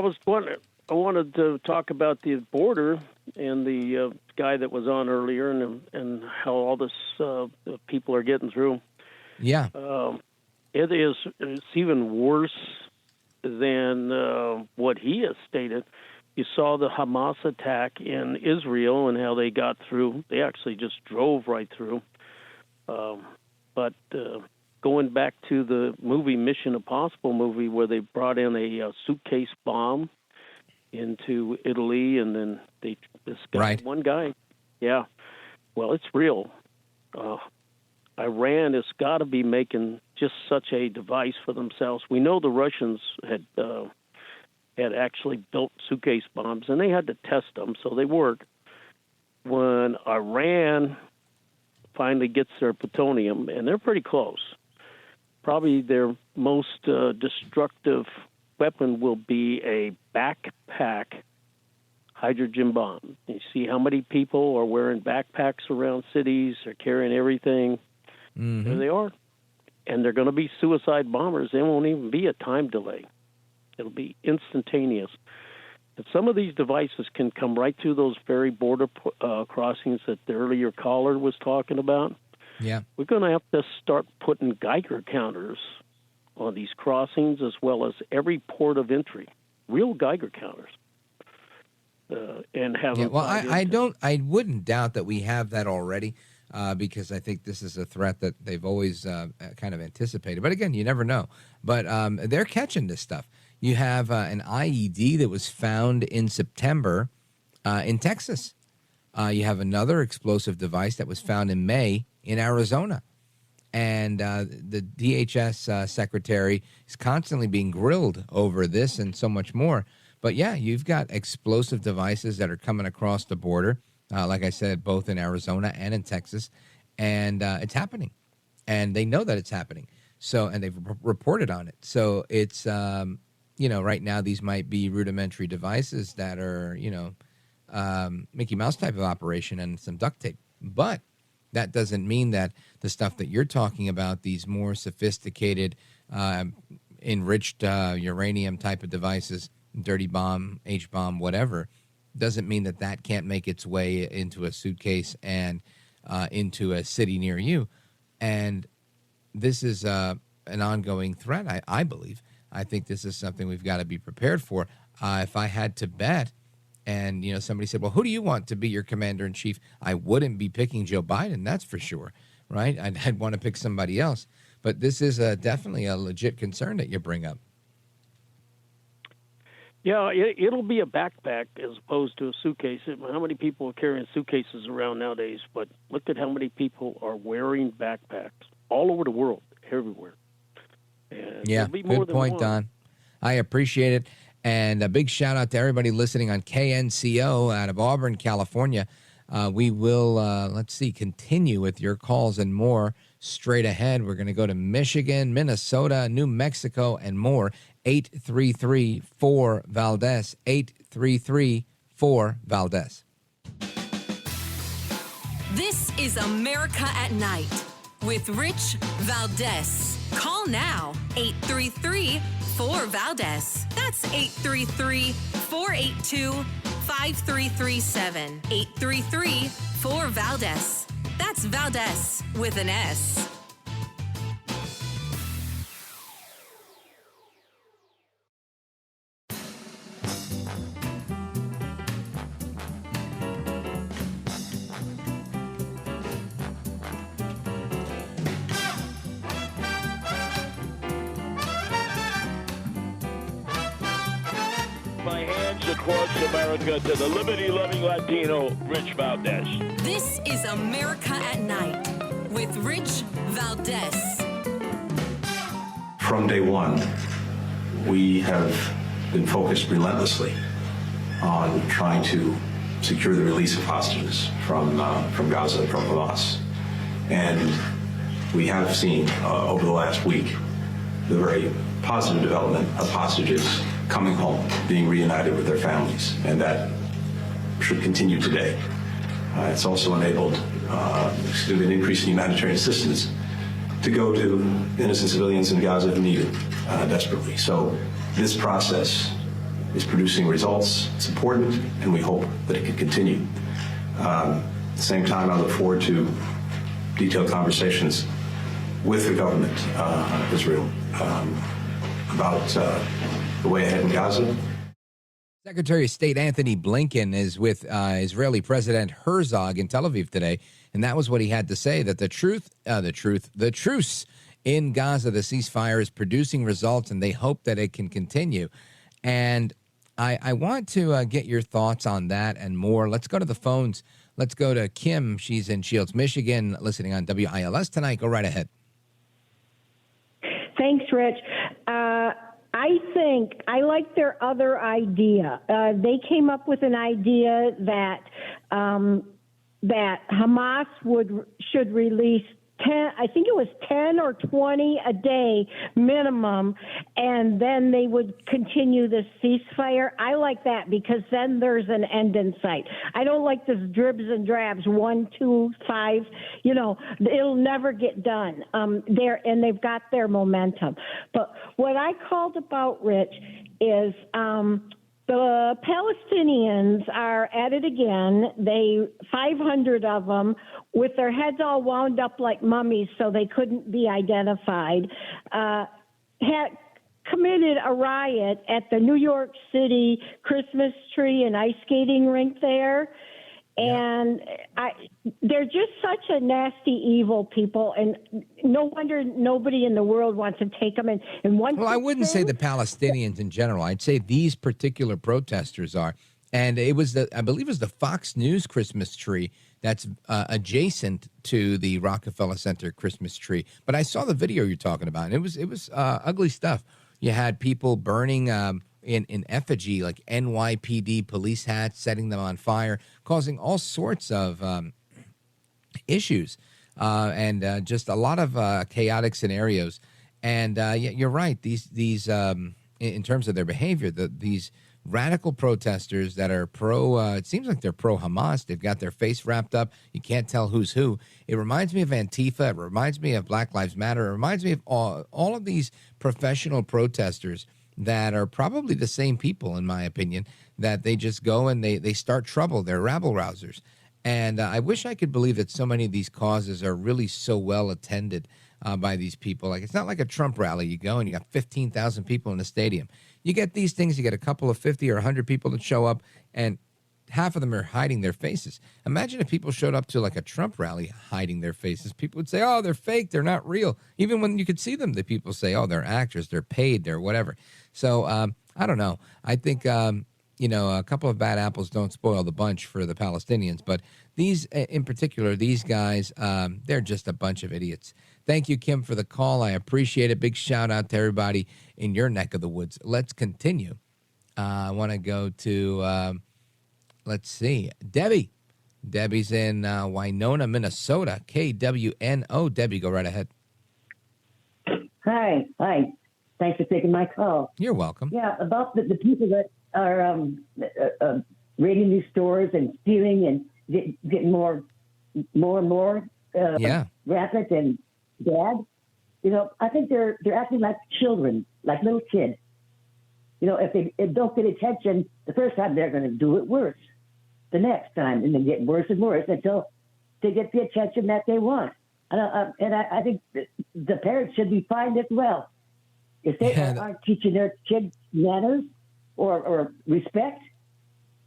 wanted to talk about the border and the guy that was on earlier and how all this people are getting through. Yeah. It's even worse than what he has stated. You saw the Hamas attack in Israel and how they got through. They actually just drove right through. But going back to the movie Mission Impossible movie where they brought in a suitcase bomb into Italy, and then one guy. Yeah. Well, it's real. Iran has got to be making just such a device for themselves. We know the Russians had actually built suitcase bombs, and they had to test them, so they work. When Iran finally gets their plutonium, and they're pretty close, probably their most destructive weapon will be a backpack hydrogen bomb. You see how many people are wearing backpacks around cities, are carrying everything. Mm-hmm. There they are. And they're going to be suicide bombers. There won't even be a time delay. It'll be instantaneous. And some of these devices can come right through those very border crossings that the earlier caller was talking about. Yeah. We're going to have to start putting Geiger counters on these crossings as well as every port of entry, real Geiger counters, and have. Yeah, well, I wouldn't doubt that we have that already, because I think this is a threat that they've always kind of anticipated. But again, you never know. But they're catching this stuff. You have an IED that was found in September in Texas. You have another explosive device that was found in May in Arizona. And the DHS secretary is constantly being grilled over this and so much more. But, yeah, you've got explosive devices that are coming across the border, like I said, both in Arizona and in Texas. And it's happening. And they know that it's happening. So, and they've reported on it. So it's, right now these might be rudimentary devices that are, Mickey Mouse type of operation and some duct tape. But that doesn't mean that the stuff that you're talking about, these more sophisticated, enriched uranium type of devices, dirty bomb, H-bomb, whatever, doesn't mean that that can't make its way into a suitcase and into a city near you. And this is an ongoing threat, I believe. I think this is something we've got to be prepared for. If I had to bet, and, somebody said, well, who do you want to be your commander-in-chief? I wouldn't be picking Joe Biden, that's for sure, right? I'd want to pick somebody else. But this is definitely a legit concern that you bring up. Yeah, it'll be a backpack as opposed to a suitcase. How many people are carrying suitcases around nowadays? But look at how many people are wearing backpacks all over the world, everywhere. And Yeah, be more good than point, one. Don. I appreciate it. And a big shout out to everybody listening on KNCO out of Auburn, California. We will, let's see, continue with your calls and more straight ahead. We're going to go to Michigan, Minnesota, New Mexico, and more. 833-4-VALDEZ, 833-4-VALDEZ. This is America at Night with Rich Valdez. Call now, 833-4-VALDEZ. That's 833-482-5337. 833-4-VALDEZ. That's Valdez with an S. My hands across America to the liberty-loving Latino, Rich Valdez. This is America at Night with Rich Valdez. From day one, we have been focused relentlessly on trying to secure the release of hostages from Gaza and from Hamas. And we have seen over the last week the very positive development of hostages coming home, being reunited with their families, and that should continue today. It's also enabled an increase in humanitarian assistance to go to innocent civilians in Gaza who need it desperately. So this process is producing results. It's important, and we hope that it can continue. At the same time, I look forward to detailed conversations with the government of Israel about the way ahead in Gaza. Secretary of State Anthony Blinken is with Israeli President Herzog in Tel Aviv today, and that was what he had to say, that the truce in Gaza, the ceasefire, is producing results, and they hope that it can continue. And I want to get your thoughts on that and more. Let's go to the phones. Let's go to Kim. She's in Shields, Michigan, listening on WILS tonight. Go right ahead. Thanks, Rich. I think I like their other idea. They came up with an idea that that Hamas should release 10, I think it was 10 or 20 a day minimum, and then they would continue the ceasefire. I like that because then there's an end in sight. I don't like this dribs and drabs, 1, 2, 5. You know, it'll never get done. They've got their momentum. But what I called about, Rich, is the Palestinians are at it again. 500 of them, with their heads all wound up like mummies so they couldn't be identified, had committed a riot at the New York City Christmas tree and ice skating rink there. And they're just such a nasty, evil people, and no wonder nobody in the world wants to take them in. Well, I wouldn't say the Palestinians in general. I'd say these particular protesters are. And it was I believe it was the Fox News Christmas tree that's adjacent to the Rockefeller Center Christmas tree. But I saw the video you're talking about, and it was ugly stuff. You had people burning in effigy, like NYPD police hats, setting them on fire, causing all sorts of issues and just a lot of chaotic scenarios. And you're right. These in terms of their behavior, these radical protesters that are it seems like they're pro-Hamas. They've got their face wrapped up. You can't tell who's who. It reminds me of Antifa. It reminds me of Black Lives Matter. It reminds me of all of these professional protesters that are probably the same people, in my opinion, that they just go and they start trouble. They're rabble-rousers. And I wish I could believe that so many of these causes are really so well attended by these people. Like, it's not like a Trump rally. You go and you got 15,000 people in the stadium. You get these things, you get a couple of 50 or 100 people that show up, and half of them are hiding their faces. Imagine if people showed up to like a Trump rally hiding their faces. People would say, oh, they're fake, they're not real. Even when you could see them, the people say, oh, they're actors, they're paid, they're whatever. So I don't know. I think, a couple of bad apples don't spoil the bunch for the Palestinians. But these, in particular, these guys, they're just a bunch of idiots. Thank you, Kim, for the call. I appreciate it. Big shout out to everybody in your neck of the woods. Let's continue. I want to go to, let's see, Debbie. Debbie's in Winona, Minnesota. KWNO. Debbie, go right ahead. Hi. Thanks for taking my call. You're welcome. Yeah, about the people that are raiding these stores and stealing and getting more and more rapid and bad. I think they're acting like children, like little kids. If they don't get attention the first time, they're going to do it worse the next time, and then get worse and worse until they get the attention that they want. And I think the parents should be fined as well. If they aren't teaching their kids manners or respect.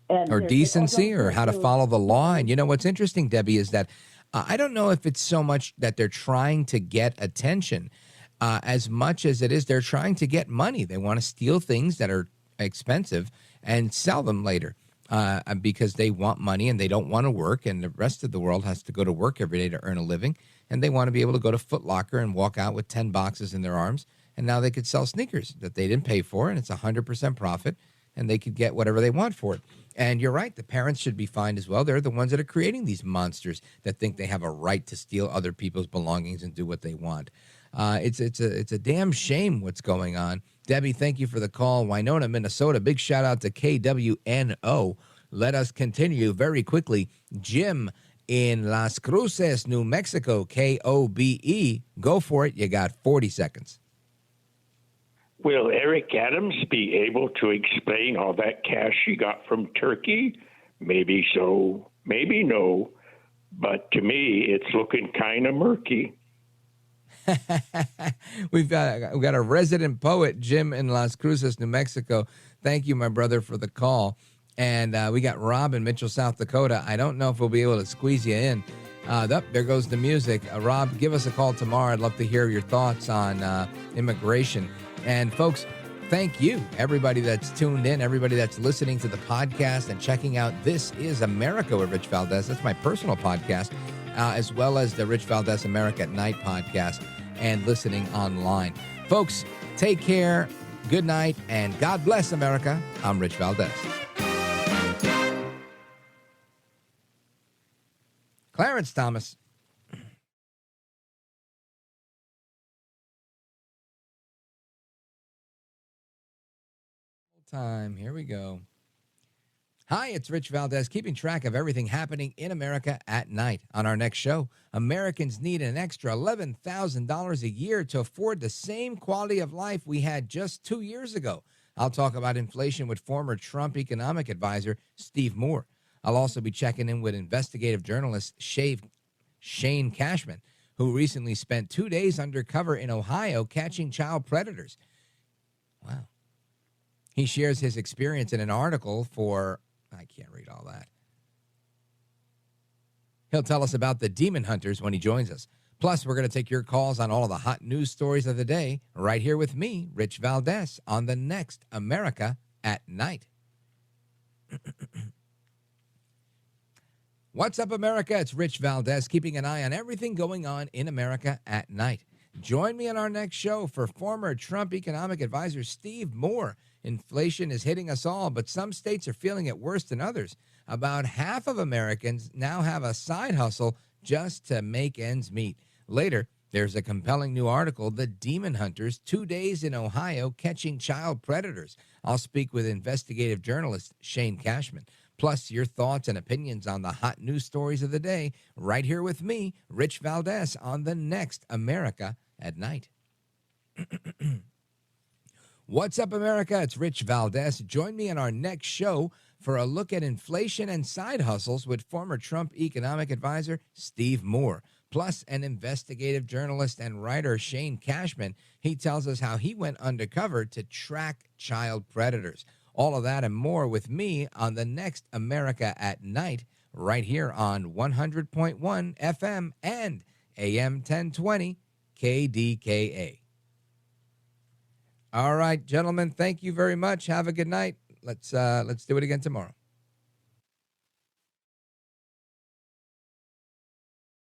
Or decency or how to follow the law. And what's interesting, Debbie, is that I don't know if it's so much that they're trying to get attention as much as it is they're trying to get money. They want to steal things that are expensive and sell them later. Because they want money and they don't want to work, and the rest of the world has to go to work every day to earn a living, and they want to be able to go to Foot Locker and walk out with 10 boxes in their arms, and now they could sell sneakers that they didn't pay for, and it's 100% profit, and they could get whatever they want for it. And you're right, the parents should be fined as well. They're the ones that are creating these monsters that think they have a right to steal other people's belongings and do what they want. It's a damn shame what's going on. Debbie, thank you for the call. Winona, Minnesota. Big shout out to KWNO. Let us continue very quickly. Jim in Las Cruces, New Mexico, KOBE. Go for it. You got 40 seconds. Will Eric Adams be able to explain all that cash he got from Turkey? Maybe so, maybe no. But to me, it's looking kind of murky. We've got a resident poet, Jim in Las Cruces, New Mexico. Thank you, my brother, for the call. And we got Rob in Mitchell, South Dakota. I don't know if we'll be able to squeeze you in. There goes the music. Rob, give us a call tomorrow. I'd love to hear your thoughts on immigration. And folks, thank you, everybody that's tuned in, everybody that's listening to the podcast and checking out This Is America with Rich Valdez. That's my personal podcast, as well as the Rich Valdez America at Night podcast and listening online. Folks, take care, good night, and God bless America. I'm Rich Valdez. Clarence Thomas. Time. Here we go. Hi, it's Rich Valdez, keeping track of everything happening in America at night. On our next show, Americans need an extra $11,000 a year to afford the same quality of life we had just 2 years ago. I'll talk about inflation with former Trump economic advisor Steve Moore. I'll also be checking in with investigative journalist Shane Cashman, who recently spent 2 days undercover in Ohio catching child predators. Wow. He shares his experience in an article for, I can't read all that. He'll tell us about the demon hunters when he joins us. Plus, we're going to take your calls on all of the hot news stories of the day right here with me, Rich Valdez, on the next America at Night. What's up, America? It's Rich Valdez, keeping an eye on everything going on in America at night. Join me on our next show for former Trump economic advisor Steve Moore. Inflation is hitting us all, but some states are feeling it worse than others. About half of Americans now have a side hustle just to make ends meet. Later, there's a compelling new article, The Demon Hunters, 2 days in Ohio catching child predators. I'll speak with investigative journalist Shane Cashman. Plus, your thoughts and opinions on the hot news stories of the day right here with me, Rich Valdez, on the next America at Night. What's up, America? It's Rich Valdez. Join me on our next show for a look at inflation and side hustles with former Trump economic advisor Steve Moore, plus an investigative journalist and writer, Shane Cashman. He tells us how he went undercover to track child predators. All of that and more with me on the next America at Night, right here on 100.1 FM and AM 1020 KDKA. All right, gentlemen, thank you very much. Have a good night. Let's do it again tomorrow.